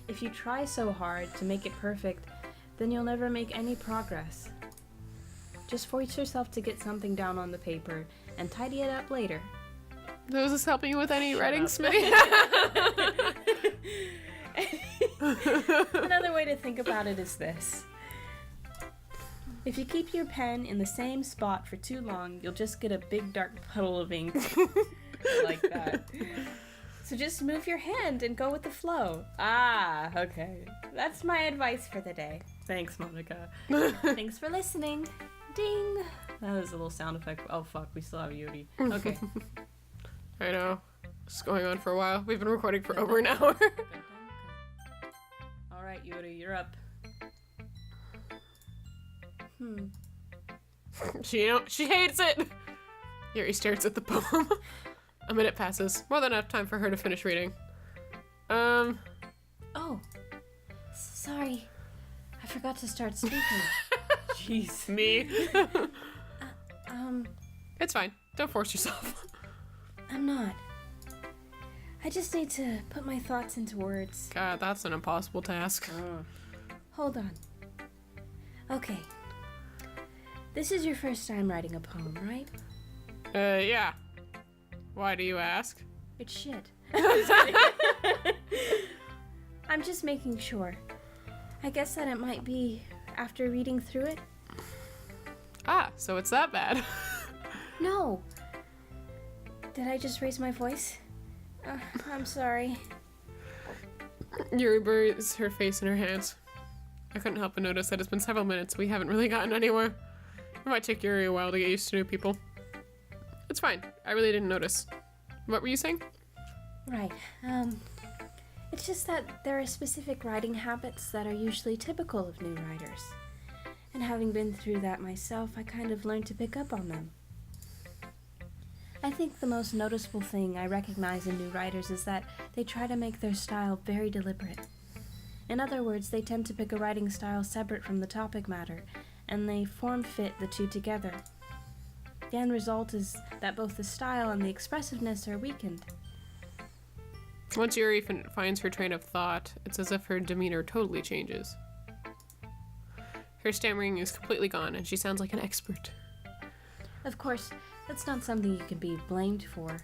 Speaker 2: If you try so hard to make it perfect, then you'll never make any progress. Just force yourself to get something down on the paper and tidy it up later.
Speaker 1: Was this helping you with any writing, Smitty?
Speaker 2: Another way to think about it is this. If you keep your pen in the same spot for too long, you'll just get a big dark puddle of ink like that. So just move your hand and go with the flow. Ah, okay. That's my advice for the day.
Speaker 4: Thanks, Monica.
Speaker 2: Thanks for listening. Ding.
Speaker 4: That was a little sound effect. Oh fuck, we still have Yodi. Okay.
Speaker 1: I know. It's going on for a while. We've been recording for over an hour.
Speaker 4: Alright, Yodi, you're up.
Speaker 1: She hates it! Yuri stares at the poem. A minute passes. More than enough time for her to finish reading.
Speaker 2: Oh. Sorry. I forgot to start speaking.
Speaker 1: Jeez. Me. It's fine. Don't force yourself.
Speaker 2: I'm not. I just need to put my thoughts into words.
Speaker 1: God, that's an impossible task.
Speaker 2: Hold on. Okay. This is your first time writing a poem, right?
Speaker 1: Yeah. Why do you ask?
Speaker 2: It's shit. I'm just making sure. I guess that it might be after reading through it.
Speaker 1: Ah, so it's that bad.
Speaker 2: No. Did I just raise my voice? I'm sorry.
Speaker 1: Yuri buries her face in her hands. I couldn't help but notice that it's been several minutes. We haven't really gotten anywhere. It might take Yuri a while to get used to new people. It's fine. I really didn't notice. What were you saying?
Speaker 2: Right. It's just that there are specific writing habits that are usually typical of new writers. And having been through that myself, I kind of learned to pick up on them. I think the most noticeable thing I recognize in new writers is that they try to make their style very deliberate. In other words, they tend to pick a writing style separate from the topic matter, and they form-fit the two together. The end result is that both the style and the expressiveness are weakened.
Speaker 1: Once Yuri finds her train of thought, it's as if her demeanor totally changes. Her stammering is completely gone, and she sounds like an expert.
Speaker 2: Of course, that's not something you can be blamed for.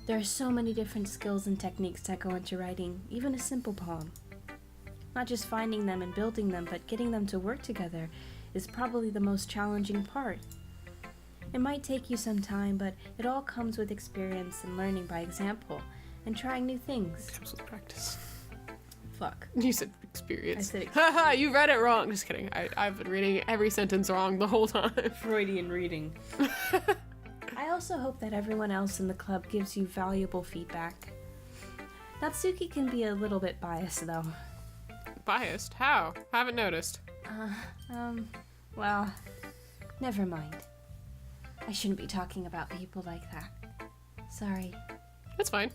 Speaker 2: There are so many different skills and techniques that go into writing, even a simple poem. Not just finding them and building them, but getting them to work together is probably the most challenging part. It might take you some time, but it all comes with experience and learning by example, and trying new things.
Speaker 1: Comes with practice.
Speaker 2: Fuck.
Speaker 1: You said experience.
Speaker 2: I said
Speaker 1: Haha, you read it wrong. Just kidding. I've been reading every sentence wrong the whole time.
Speaker 4: Freudian reading.
Speaker 2: I also hope that everyone else in the club gives you valuable feedback. Natsuki can be a little bit biased, though.
Speaker 1: Biased? How? Haven't noticed.
Speaker 2: Well, never mind. I shouldn't be talking about people like that. Sorry.
Speaker 1: That's fine.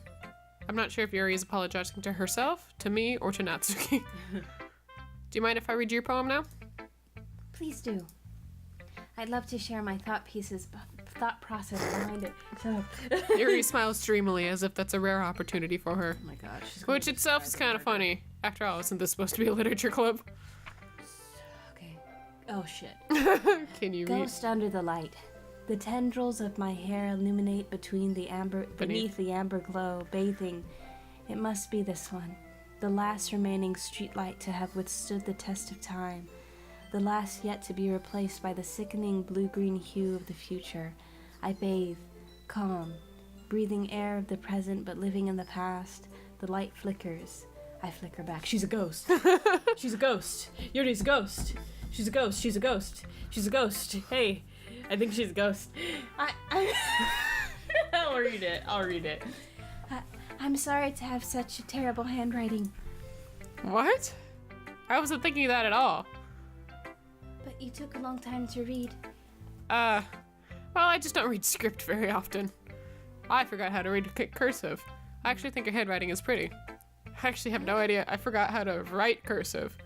Speaker 1: I'm not sure if Yuri is apologizing to herself, to me, or to Natsuki. Do you mind if I read your poem now?
Speaker 2: Please do. I'd love to share my thought process behind it. So.
Speaker 1: Yuri smiles dreamily as if that's a rare opportunity for her.
Speaker 4: Oh my god.
Speaker 1: Which itself is kind of funny. After all, isn't this supposed to be a literature club?
Speaker 2: Okay. Oh shit.
Speaker 1: Can you read?
Speaker 2: Ghost under the light. The tendrils of my hair illuminate beneath the amber glow, bathing. It must be this one, the last remaining streetlight to have withstood the test of time, the last yet to be replaced by the sickening blue-green hue of the future. I bathe, calm, breathing air of the present but living in the past. The light flickers. I flicker back. She's a ghost. She's a ghost. Yuri's a ghost. She's a ghost. She's a ghost. She's a ghost. Hey.
Speaker 4: I think she's a ghost. I'll read it.
Speaker 2: I'm sorry to have such a terrible handwriting.
Speaker 1: What? I wasn't thinking that at all.
Speaker 2: But you took a long time to read.
Speaker 1: Well, I just don't read script very often. I forgot how to read cursive. I actually think your handwriting is pretty. I actually have no idea. I forgot how to write cursive.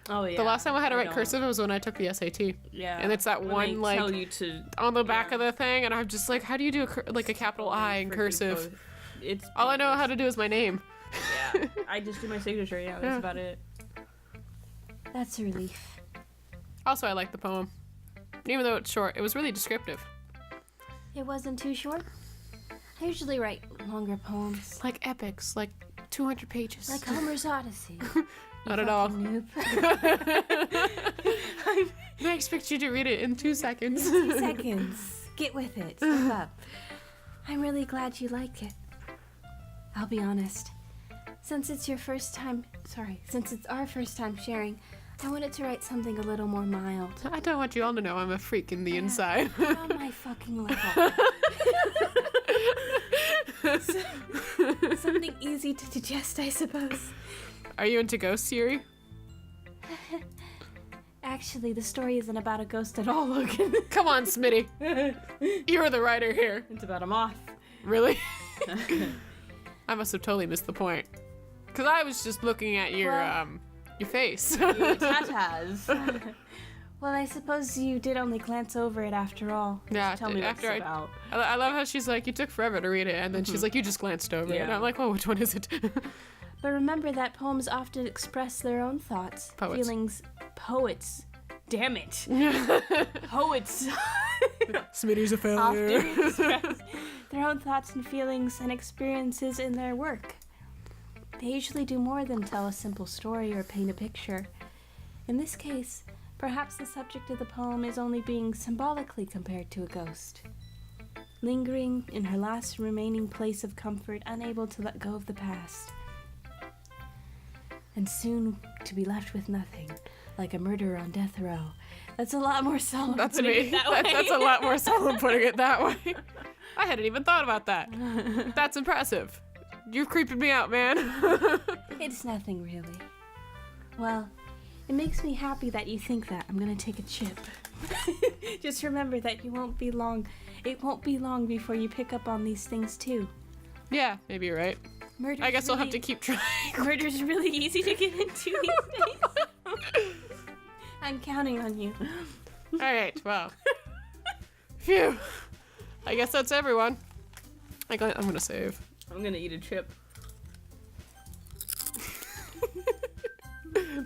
Speaker 4: Oh yeah.
Speaker 1: The last time I had to write cursive was when I took the SAT.
Speaker 4: Yeah.
Speaker 1: And it's that
Speaker 4: when
Speaker 1: one
Speaker 4: they
Speaker 1: like
Speaker 4: tell you to,
Speaker 1: on the back of the thing, and I'm just like, how do you do a capital I in cursive?
Speaker 4: It's
Speaker 1: all I know how to do is my name.
Speaker 4: Yeah. I just do my signature. Yeah, that's about it.
Speaker 2: That's a relief.
Speaker 1: Also, I like the poem. Even though it's short, it was really descriptive.
Speaker 2: It wasn't too short?
Speaker 3: I usually write longer poems.
Speaker 1: Like epics, like 200 pages.
Speaker 3: Like Homer's Odyssey.
Speaker 1: Not at all.
Speaker 3: Noob.
Speaker 1: I expect you to read it in 2 seconds.
Speaker 2: 2 seconds. Get with it. Step up.
Speaker 3: I'm really glad you like it.
Speaker 2: I'll be honest. Since it's our first time sharing, I wanted to write something a little more mild.
Speaker 1: I don't want you all to know I'm a freak in the inside.
Speaker 2: You're on my fucking level. Something easy to digest, I suppose.
Speaker 1: Are you into ghosts, Yuri?
Speaker 2: Actually, the story isn't about a ghost at all, Logan.
Speaker 1: Come on, Smitty. You're the writer here.
Speaker 4: It's about a moth.
Speaker 1: Really? I must have totally missed the point. Because I was just looking at your face.
Speaker 4: Tatas.
Speaker 2: Well, I suppose you did only glance over it after all.
Speaker 1: Yeah,
Speaker 4: Tell me what
Speaker 1: after
Speaker 4: it's about.
Speaker 1: I love how she's like, you took forever to read it, and then she's like, you just glanced over it. And
Speaker 4: Yeah.
Speaker 1: I'm like, well, which one is it?
Speaker 2: But remember that poems often express their own thoughts,
Speaker 1: Poets.
Speaker 2: feelings. Poets.
Speaker 4: Damn it. Poets.
Speaker 1: Smitty's a
Speaker 2: Often
Speaker 1: failure.
Speaker 2: express their own thoughts and feelings and experiences in their work. They usually do more than tell a simple story or paint a picture. In this case, perhaps the subject of the poem is only being symbolically compared to a ghost. Lingering in her last remaining place of comfort, unable to let go of the past. And soon to be left with nothing, like a murderer on death row. That's a lot more solemn.
Speaker 1: That's
Speaker 2: putting
Speaker 1: me.
Speaker 2: it that way.
Speaker 1: That's a lot more solemn putting it that way. I hadn't even thought about that. That's impressive. You're creeping me out, man.
Speaker 2: It's nothing really. Well, it makes me happy that you think that. I'm gonna take a chip. Just remember that you won't be long. It won't be long before you pick up on these things too.
Speaker 1: Yeah, maybe you're right.
Speaker 2: Murder's
Speaker 1: I guess I'll have
Speaker 2: really-
Speaker 1: to keep trying.
Speaker 2: Murder's really easy to get into these days. I'm counting on you.
Speaker 1: All right, well. Phew. I guess that's everyone. I'm gonna save.
Speaker 4: I'm gonna eat a chip.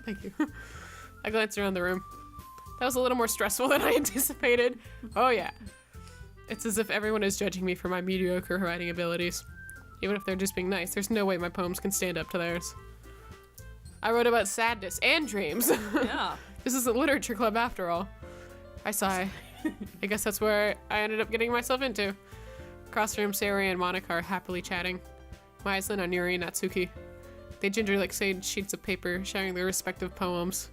Speaker 1: Thank you. I glanced around the room. That was a little more stressful than I anticipated. Oh yeah. It's as if everyone is judging me for my mediocre writing abilities. Even if they're just being nice, there's no way my poems can stand up to theirs. I wrote about sadness and dreams.
Speaker 4: Yeah.
Speaker 1: This is a literature club after all. I sigh. I guess that's where I ended up getting myself into. Across from Sayori and Monica are happily chatting. My eyes land on Yuri and Natsuki. They gingerly exchange sheets of paper, sharing their respective poems.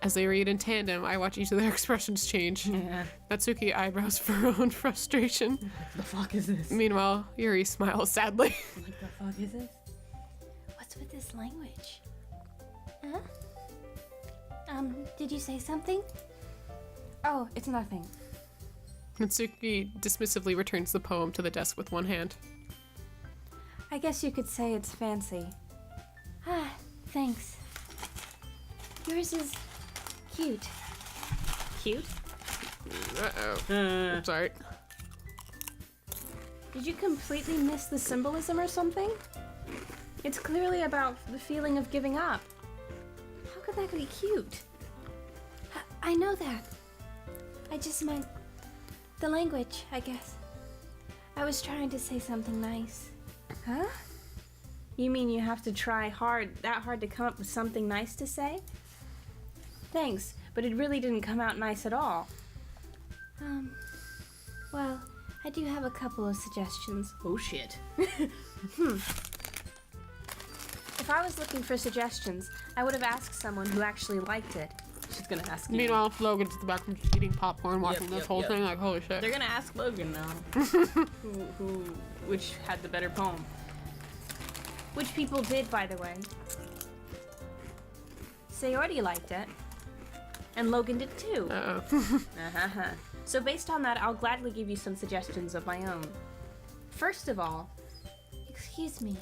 Speaker 1: As they read in tandem, I watch each of their expressions change.
Speaker 4: Yeah.
Speaker 1: Natsuki eyebrows furrow in frustration.
Speaker 4: What the fuck is this?
Speaker 1: Meanwhile, Yuri smiles sadly.
Speaker 4: What the fuck is this?
Speaker 2: What's with this language?
Speaker 3: Huh? Did you say something?
Speaker 2: Oh, it's nothing.
Speaker 1: Natsuki dismissively returns the poem to the desk with one hand.
Speaker 2: I guess you could say it's fancy.
Speaker 3: Ah, thanks. Yours is cute.
Speaker 2: Cute?
Speaker 1: Uh-oh.
Speaker 4: Uh,
Speaker 1: I'm sorry.
Speaker 2: Did you completely miss the symbolism or something? It's clearly about the feeling of giving up. How could that be cute?
Speaker 3: I know that. I just meant the language, I guess. I was trying to say something nice.
Speaker 2: Huh? You mean you have to try that hard to come up with something nice to say? Thanks, but it really didn't come out nice at all.
Speaker 3: Well, I do have a couple of suggestions.
Speaker 4: oh shit.
Speaker 2: If I was looking for suggestions, I would have asked someone who actually liked it.
Speaker 4: She's gonna ask you.
Speaker 1: Meanwhile, Logan's at the back room just eating popcorn, watching this
Speaker 4: yep,
Speaker 1: whole
Speaker 4: yep.
Speaker 1: thing like, holy shit.
Speaker 4: They're gonna ask Logan now. Which had the better poem?
Speaker 2: Which people did, by the way. Sayori liked it. And Logan did too.
Speaker 1: Uh-oh.
Speaker 2: Uh-huh. So based on that, I'll gladly give you some suggestions of my own. First of all,
Speaker 3: Excuse me.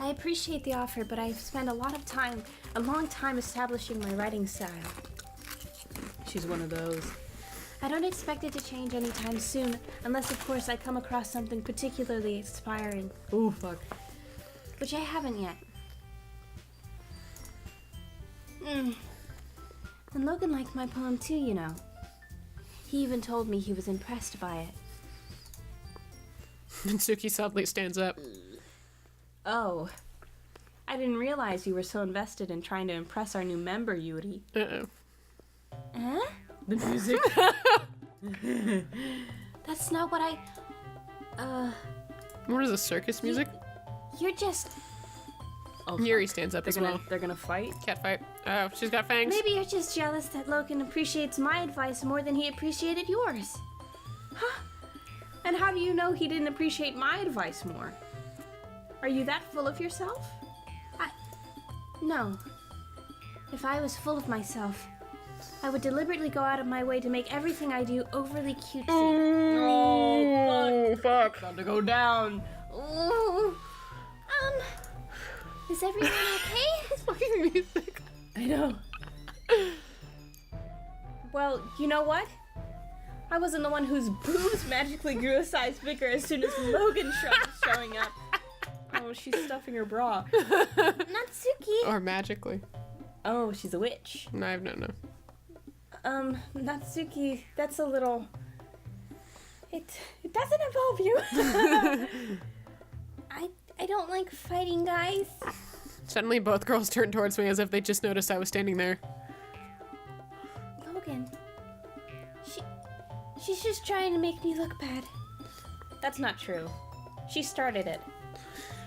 Speaker 3: I appreciate the offer, but I've spent a long time establishing my writing style.
Speaker 4: She's one of those.
Speaker 3: I don't expect it to change anytime soon, unless of course I come across something particularly inspiring,
Speaker 4: Oh fuck.
Speaker 3: which I haven't yet. And Logan liked my poem too, you know. He even told me he was impressed by it.
Speaker 1: And Suki sadly stands up.
Speaker 2: Oh. I didn't realize you were so invested in trying to impress our new member, Yuri.
Speaker 1: Uh-oh.
Speaker 2: Huh?
Speaker 4: The music.
Speaker 3: That's not what
Speaker 1: What is this, circus music?
Speaker 3: You're just...
Speaker 4: Oh,
Speaker 1: Yuri
Speaker 4: fuck.
Speaker 1: stands up
Speaker 4: They're
Speaker 1: as
Speaker 4: gonna,
Speaker 1: well.
Speaker 4: They're gonna fight?
Speaker 1: Cat fight. Oh, she's got fangs.
Speaker 3: Maybe you're just jealous that Logan appreciates my advice more than he appreciated yours.
Speaker 2: And how do you know he didn't appreciate my advice more? Are you that full of yourself?
Speaker 3: No. If I was full of myself, I would deliberately go out of my way to make everything I do overly cutesy.
Speaker 4: Oh,
Speaker 1: fuck.
Speaker 4: About to go down.
Speaker 3: Ooh. Is everyone okay?
Speaker 1: Fucking music.
Speaker 4: I know.
Speaker 2: Well, you know what? I wasn't the one whose boobs magically grew a size bigger as soon as Logan started showing up. Oh, she's stuffing her bra.
Speaker 3: Natsuki.
Speaker 1: Or magically.
Speaker 2: Oh, she's a witch.
Speaker 1: No, I have no.
Speaker 2: Natsuki, that's a little... It doesn't involve you.
Speaker 3: I don't like fighting, guys.
Speaker 1: Suddenly both girls turned towards me as if they just noticed I was standing there.
Speaker 3: Logan. She's just trying to make me look bad.
Speaker 2: That's not true. She started it.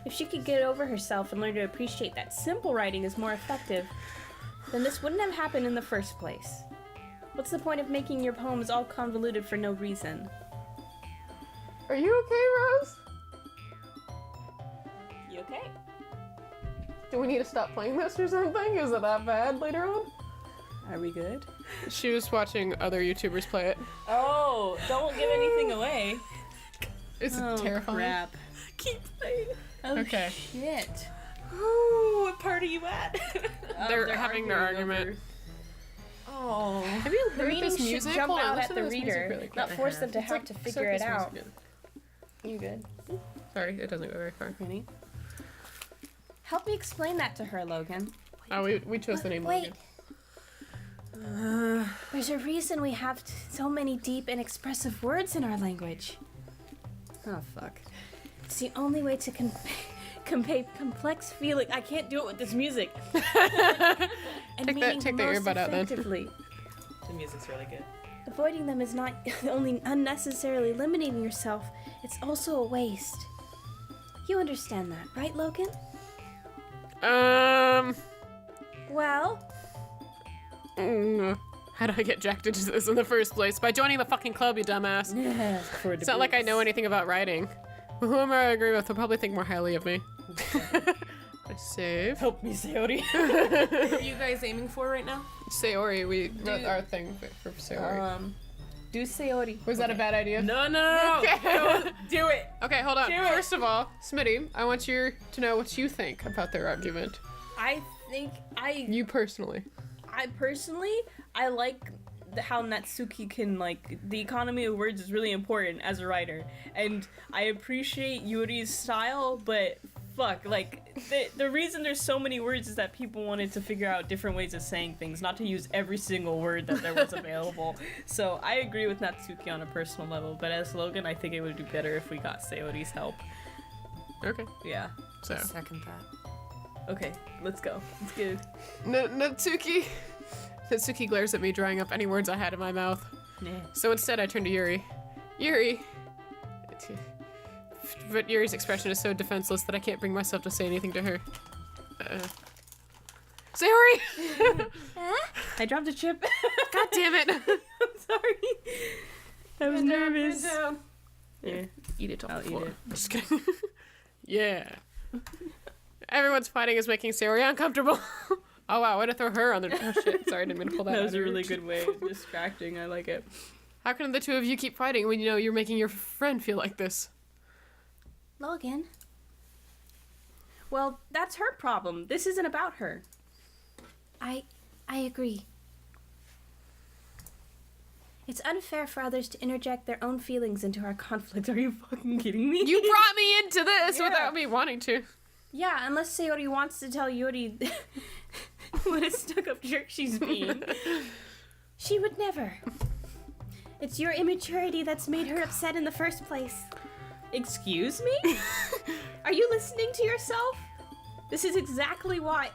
Speaker 2: If she could get over herself and learn to appreciate that simple writing is more effective, then this wouldn't have happened in the first place. What's the point of making your poems all convoluted for no reason?
Speaker 1: Are you okay, Rose?
Speaker 2: You okay?
Speaker 1: Do we need to stop playing this or something? Is it that bad later on?
Speaker 4: Are we good?
Speaker 1: She was watching other YouTubers play it.
Speaker 4: Oh, don't give anything away.
Speaker 1: It's
Speaker 4: Oh,
Speaker 1: terrifying.
Speaker 4: crap. Keep playing. Oh,
Speaker 1: Okay.
Speaker 4: shit. Ooh, what part are you at?
Speaker 1: They're having their argument.
Speaker 4: Oh.
Speaker 1: Have you
Speaker 2: The
Speaker 1: heard
Speaker 2: reading
Speaker 1: this
Speaker 2: should
Speaker 1: music?
Speaker 2: jump
Speaker 1: Hold on,
Speaker 2: out
Speaker 1: listen
Speaker 2: at
Speaker 1: to
Speaker 2: the
Speaker 1: this music
Speaker 2: reader,
Speaker 1: really quick.
Speaker 2: not force them to
Speaker 1: It's
Speaker 2: have
Speaker 1: like
Speaker 2: to figure it
Speaker 1: circus
Speaker 2: out.
Speaker 1: music.
Speaker 2: You good?
Speaker 1: Sorry, it doesn't go very far.
Speaker 2: Ready? Help me explain that to her, Logan.
Speaker 1: Oh, we chose the name
Speaker 3: Wait.
Speaker 1: Logan.
Speaker 3: There's a reason we have so many deep and expressive words in our language.
Speaker 2: Oh, fuck.
Speaker 3: It's the only way to
Speaker 2: Convey complex feeling. I can't do it with this music. And
Speaker 1: Take the earbud out then.
Speaker 2: effectively.
Speaker 4: The music's really good.
Speaker 2: Avoiding them is not only unnecessarily limiting yourself, it's also a waste. You understand that, right, Logan? Well,
Speaker 1: How do I get jacked into this in the first place? By joining the fucking club, you dumbass. It's not like I know anything about writing. Whoever I agree with will probably think more highly of me. I save.
Speaker 4: Help me, Sayori. What are you guys aiming for right now?
Speaker 1: Sayori, we wrote our thing for Sayori.
Speaker 2: do Sayori.
Speaker 1: Was that a bad idea?
Speaker 4: No. No, do it.
Speaker 1: Okay, hold on.
Speaker 4: Do it.
Speaker 1: First of all, Smitty, I want you to know what you think about their argument.
Speaker 2: I think
Speaker 1: You personally.
Speaker 2: I personally, I like how Natsuki can, like, the economy of words is really important as a writer. And I appreciate Yuri's style, but fuck, like, the reason there's so many words is that people wanted to figure out different ways of saying things, not to use every single word that there was available. So I agree with Natsuki on a personal level, but as Logan, I think it would be better if we got Sayori's help.
Speaker 1: Okay.
Speaker 2: Yeah.
Speaker 1: So.
Speaker 4: Second that.
Speaker 2: Okay, let's go. Let's get it.
Speaker 1: Natsuki. Natsuki glares at me, drying up any words I had in my mouth.
Speaker 2: Nah.
Speaker 1: So instead, I turn to Yuri. Yuri! But Yuri's expression is so defenseless that I can't bring myself to say anything to her. Sayori!
Speaker 2: I dropped a chip.
Speaker 1: God damn it!
Speaker 2: I'm sorry. I was nervous.
Speaker 1: Yeah, eat it off
Speaker 2: I'll
Speaker 1: the
Speaker 2: eat
Speaker 1: floor.
Speaker 2: it.
Speaker 1: Just kidding. Yeah. Everyone's fighting is making Sayori uncomfortable. Oh wow, way to throw her on the... Oh shit, sorry, I didn't mean to pull that
Speaker 2: That
Speaker 1: out
Speaker 2: was
Speaker 1: of
Speaker 2: a
Speaker 1: your
Speaker 2: really
Speaker 1: reach.
Speaker 2: good way of distracting. I like it.
Speaker 1: How can the two of you keep fighting when you know you're making your friend feel like this?
Speaker 3: Logan.
Speaker 2: Well, that's her problem. This isn't about her.
Speaker 3: I agree. It's unfair for others to interject their own feelings into our conflict.
Speaker 2: Are you fucking kidding me?
Speaker 1: You brought me into this
Speaker 2: Yeah.
Speaker 1: without me wanting to.
Speaker 2: Yeah, unless Sayori wants to tell Yuri what a stuck-up jerk she's being.
Speaker 3: She would never. It's your immaturity that's made her upset in the first place.
Speaker 2: Excuse me? Are you listening to yourself? This is exactly why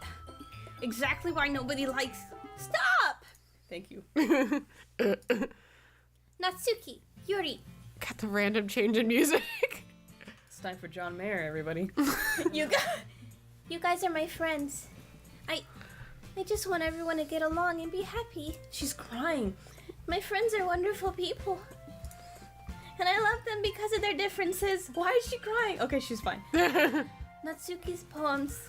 Speaker 2: nobody likes. Stop! Thank you.
Speaker 3: Natsuki, Yuri.
Speaker 1: Got the random change in music.
Speaker 4: It's time for John Mayer, everybody.
Speaker 3: You guys are my friends. I just want everyone to get along and be happy.
Speaker 2: She's crying.
Speaker 3: My friends are wonderful people. And I love them because of their differences.
Speaker 2: Why is she crying? Okay, she's fine.
Speaker 3: Natsuki's poems.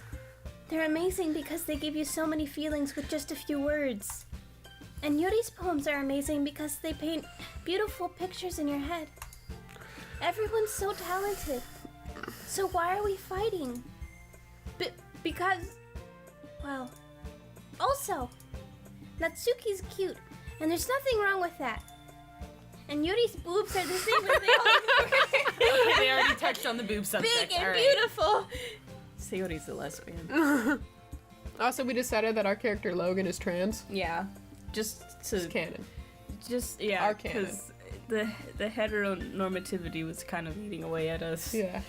Speaker 3: They're amazing because they give you so many feelings with just a few words. And Yuri's poems are amazing because they paint beautiful pictures in your head. Everyone's so talented. So why are we fighting? Because... Well... Also, Natsuki's cute, and there's nothing wrong with that. And Yuri's boobs are the same as they always
Speaker 5: They already touched on the boob subject.
Speaker 3: big and
Speaker 5: All right.
Speaker 3: beautiful.
Speaker 2: Sayori's a lesbian.
Speaker 1: Also, we decided that our character Logan is trans.
Speaker 2: Yeah. Just
Speaker 1: It's
Speaker 2: to...
Speaker 1: canon.
Speaker 2: Just, yeah,
Speaker 1: Our canon.
Speaker 2: because the heteronormativity was kind of eating away at us.
Speaker 1: Yeah.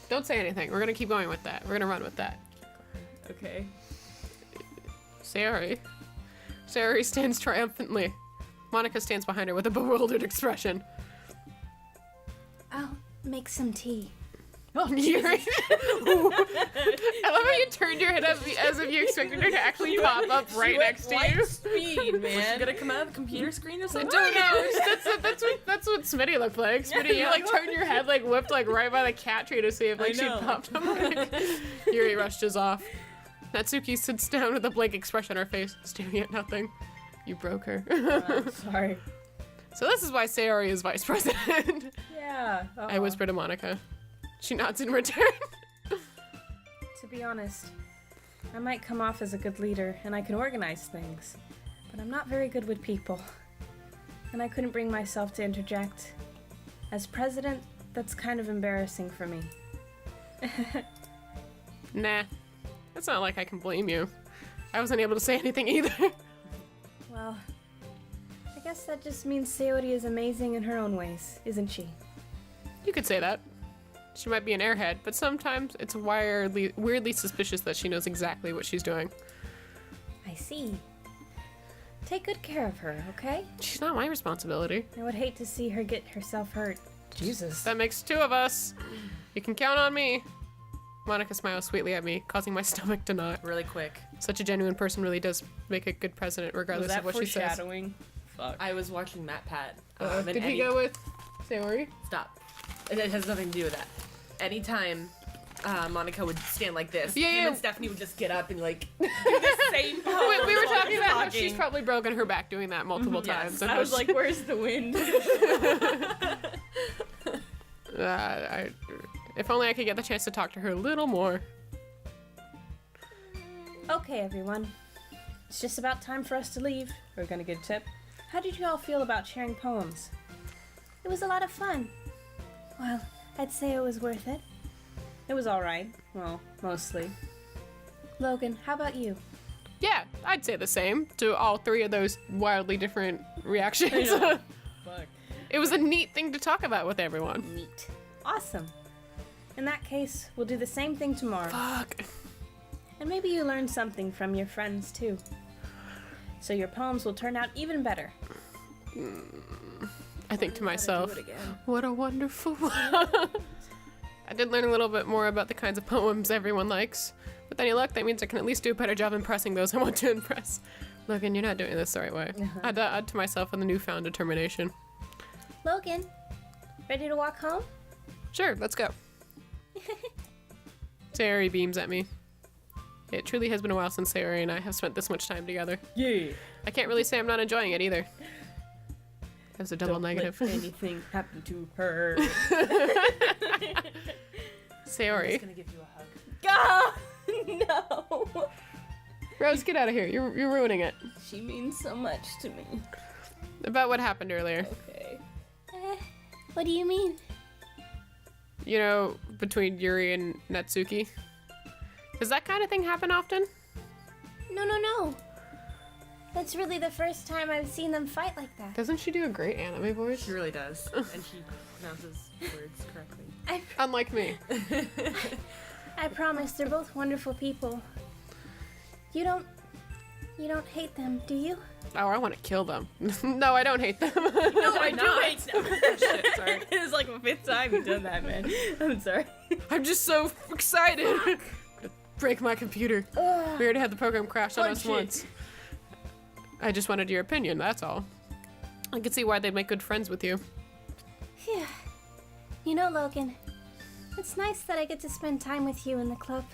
Speaker 1: Don't say anything. We're gonna keep going with that. We're gonna run with that.
Speaker 2: Okay.
Speaker 1: Sayori. Sayori stands triumphantly. Monica stands behind her with a bewildered expression.
Speaker 3: I'll make some tea.
Speaker 1: Oh, Yuri. I love how you turned your head up as if you expected her to actually pop up right next to you.
Speaker 2: Speed,
Speaker 5: Was
Speaker 2: man.
Speaker 5: she gonna come out of the computer screen or
Speaker 1: I
Speaker 5: something?
Speaker 1: don't know. That's what Smitty looked like. Smitty, you like turned your head like whipped like right by the cat tree to see if like
Speaker 2: I
Speaker 1: she
Speaker 2: know.
Speaker 1: popped up. Yuri rushes off. Natsuki sits down with a blank expression on her face, staring at nothing. You broke her.
Speaker 2: Sorry.
Speaker 1: So this is why Sayori is vice president.
Speaker 2: Yeah.
Speaker 1: I whisper to Monica. She nods in return.
Speaker 2: To be honest, I might come off as a good leader, and I can organize things, but I'm not very good with people. And I couldn't bring myself to interject. As president, that's kind of embarrassing for me.
Speaker 1: Nah. It's not like I can blame you. I wasn't able to say anything either.
Speaker 2: Well, I guess that just means Sayori is amazing in her own ways, isn't she?
Speaker 1: You could say that. She might be an airhead, but sometimes it's weirdly suspicious that she knows exactly what she's doing.
Speaker 2: I see. Take good care of her, okay?
Speaker 1: She's not my responsibility.
Speaker 2: I would hate to see her get herself hurt. Jesus.
Speaker 1: That makes two of us. You can count on me. Monica smiles sweetly at me, causing my stomach to knot.
Speaker 5: Really quick.
Speaker 1: Such a genuine person really does make a good president,
Speaker 2: Was
Speaker 1: regardless
Speaker 2: that
Speaker 1: of what she says.
Speaker 2: foreshadowing? Fuck.
Speaker 5: I was watching Matt Pat.
Speaker 1: Did
Speaker 5: and
Speaker 1: he go with Sayori?
Speaker 5: Stop. It has nothing to do with that. Anytime Monica would stand like this,
Speaker 1: Yeah,
Speaker 5: him
Speaker 1: yeah.
Speaker 5: and Stephanie would just get up and like
Speaker 2: Same
Speaker 1: We were talking about how she's probably broken her back doing that multiple times.
Speaker 5: Yes.
Speaker 1: and
Speaker 2: I
Speaker 1: how
Speaker 2: was like, where's the wind?
Speaker 1: if only I could get the chance to talk to her a little more.
Speaker 2: Okay, everyone. It's just about time for us to leave. We're gonna get a tip. How did you all feel about sharing poems?
Speaker 3: It was a lot of fun. Well, I'd say it was worth it.
Speaker 2: It was alright. Well, mostly.
Speaker 3: Logan, how about you?
Speaker 1: Yeah, I'd say the same to all three of those wildly different reactions.
Speaker 2: Fuck.
Speaker 1: It was a neat thing to talk about with everyone.
Speaker 2: Neat. Awesome. In that case, we'll do the same thing tomorrow.
Speaker 1: Fuck.
Speaker 2: And maybe you learned something from your friends, too. So your poems will turn out even better.
Speaker 1: I think to myself,
Speaker 2: Do it again.
Speaker 1: what a wonderful world. I did learn a little bit more about the kinds of poems everyone likes. With any luck, that means I can at least do a better job impressing those I want to impress. Logan, you're not doing this the right way. I'd to myself with a newfound determination.
Speaker 3: Logan, ready to walk home?
Speaker 1: Sure, let's go. Sayori beams at me. It truly has been a while since Sayori and I have spent this much time together.
Speaker 2: Yeah.
Speaker 1: I can't really say I'm not enjoying it either. That's a double
Speaker 2: Don't
Speaker 1: negative.
Speaker 2: let anything happen to her.
Speaker 5: I'm
Speaker 1: Sayori.
Speaker 5: just gonna give you a hug.
Speaker 2: God, no.
Speaker 1: Rose, get out of here. You're ruining it.
Speaker 2: She means so much to me.
Speaker 1: About what happened earlier.
Speaker 2: Okay.
Speaker 3: What do you mean?
Speaker 1: You know, between Yuri and Natsuki. Does that kind of thing happen often?
Speaker 3: No. That's really the first time I've seen them fight like that.
Speaker 1: Doesn't she do a great anime voice?
Speaker 5: She really does. And she pronounces words correctly.
Speaker 1: Unlike me.
Speaker 3: I promise they're both wonderful people. You don't hate them, do you?
Speaker 1: Oh, I want to kill them. No, I don't hate them.
Speaker 4: No, I do hate them.
Speaker 5: Shit, sorry.
Speaker 4: It's like the 5th time you've done that, man. I'm sorry.
Speaker 1: I'm just so excited. I'm gonna break my computer. We already had the program crash on us
Speaker 4: Punch it.
Speaker 1: once. I just wanted your opinion, that's all. I could see why they'd make good friends with you.
Speaker 3: Phew. You know, Logan, it's nice that I get to spend time with you in the club.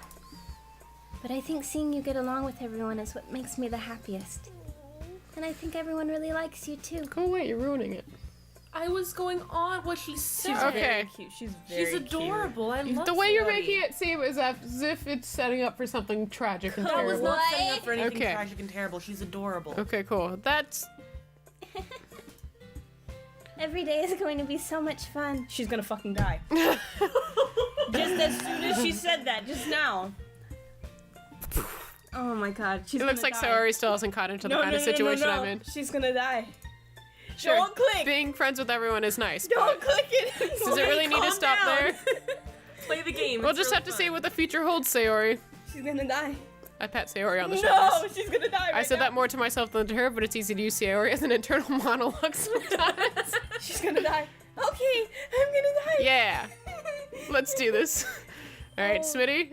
Speaker 3: But I think seeing you get along with everyone is what makes me the happiest. And I think everyone really likes you too.
Speaker 1: Go away, you're ruining it.
Speaker 5: I was going on what she said.
Speaker 4: She's
Speaker 1: Okay.
Speaker 4: very cute. She's very
Speaker 5: She's adorable. I love
Speaker 1: The way you're
Speaker 5: Smitty.
Speaker 1: making it seem is as if it's setting up for something tragic and
Speaker 5: That was
Speaker 1: terrible.
Speaker 5: not setting up for anything
Speaker 1: Okay.
Speaker 5: tragic and terrible. She's adorable.
Speaker 1: Okay, cool. That's
Speaker 3: Every day is going to be so much fun.
Speaker 4: She's gonna fucking die. Just as soon as she said that, just now. Oh my god, she's
Speaker 1: it looks like Saori still hasn't caught into the kind of situation I'm in.
Speaker 4: She's gonna die.
Speaker 1: Sure.
Speaker 4: Don't click!
Speaker 1: Being friends with everyone is nice.
Speaker 4: Don't click it!
Speaker 1: Does it really need to
Speaker 5: Calm
Speaker 1: stop
Speaker 5: down.
Speaker 1: there?
Speaker 5: Play the game.
Speaker 1: We'll
Speaker 5: It's
Speaker 1: just
Speaker 5: really
Speaker 1: have to see
Speaker 5: fun.
Speaker 1: what the future holds, Sayori.
Speaker 4: She's gonna die.
Speaker 1: I pat Sayori on the
Speaker 4: No,
Speaker 1: shoulders.
Speaker 4: she's gonna die right
Speaker 1: I said
Speaker 4: now.
Speaker 1: that more to myself than to her, but it's easy to use Sayori as an internal monologue sometimes.
Speaker 4: She's gonna die. Okay, I'm gonna die.
Speaker 1: Yeah. Let's do this. All right, Smitty,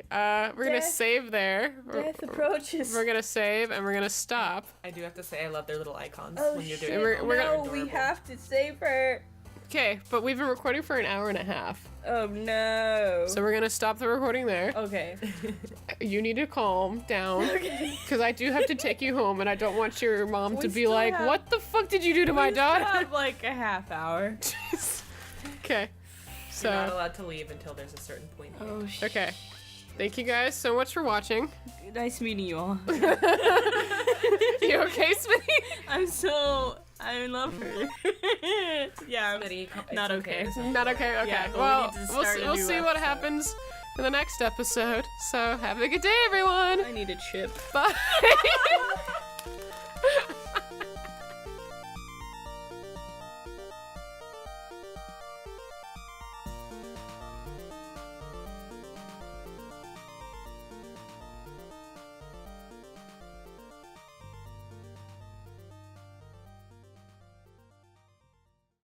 Speaker 1: we're gonna
Speaker 4: Death.
Speaker 1: save there.
Speaker 4: Death approaches.
Speaker 1: We're gonna save and we're gonna stop.
Speaker 5: I do have to say, I love their little icons
Speaker 4: Oh
Speaker 5: when you're
Speaker 4: shit!
Speaker 5: doing
Speaker 1: We're-
Speaker 5: it.
Speaker 1: we're
Speaker 4: no,
Speaker 1: gonna-
Speaker 4: we have to save her.
Speaker 1: Okay, but we've been recording for an hour and a half,
Speaker 4: Oh no.
Speaker 1: so we're gonna stop the recording there.
Speaker 4: Okay.
Speaker 1: You need to calm down,
Speaker 4: Okay.
Speaker 1: because I do have to take you home, and I don't want your mom
Speaker 4: We
Speaker 1: to be
Speaker 4: still
Speaker 1: like,
Speaker 4: have-
Speaker 1: "What the fuck did you do to my
Speaker 4: We still
Speaker 1: daughter?"
Speaker 4: have like a half hour.
Speaker 1: Okay,
Speaker 5: You're not
Speaker 1: so
Speaker 5: allowed to leave until there's a certain point.
Speaker 4: Oh shit.
Speaker 1: okay. Thank you guys so much for watching.
Speaker 4: Nice meeting you all.
Speaker 1: You okay, Smitty?
Speaker 4: I love her. Yeah.
Speaker 5: Smitty, it's
Speaker 4: Not okay.
Speaker 5: This
Speaker 1: Not okay. Okay.
Speaker 4: Yeah, but we
Speaker 1: well,
Speaker 4: need to
Speaker 1: we'll
Speaker 4: start
Speaker 1: see,
Speaker 4: a
Speaker 1: we'll
Speaker 4: new
Speaker 1: see what
Speaker 4: episode.
Speaker 1: happens in the next episode. So have a good day, everyone.
Speaker 4: I need a chip.
Speaker 1: Bye.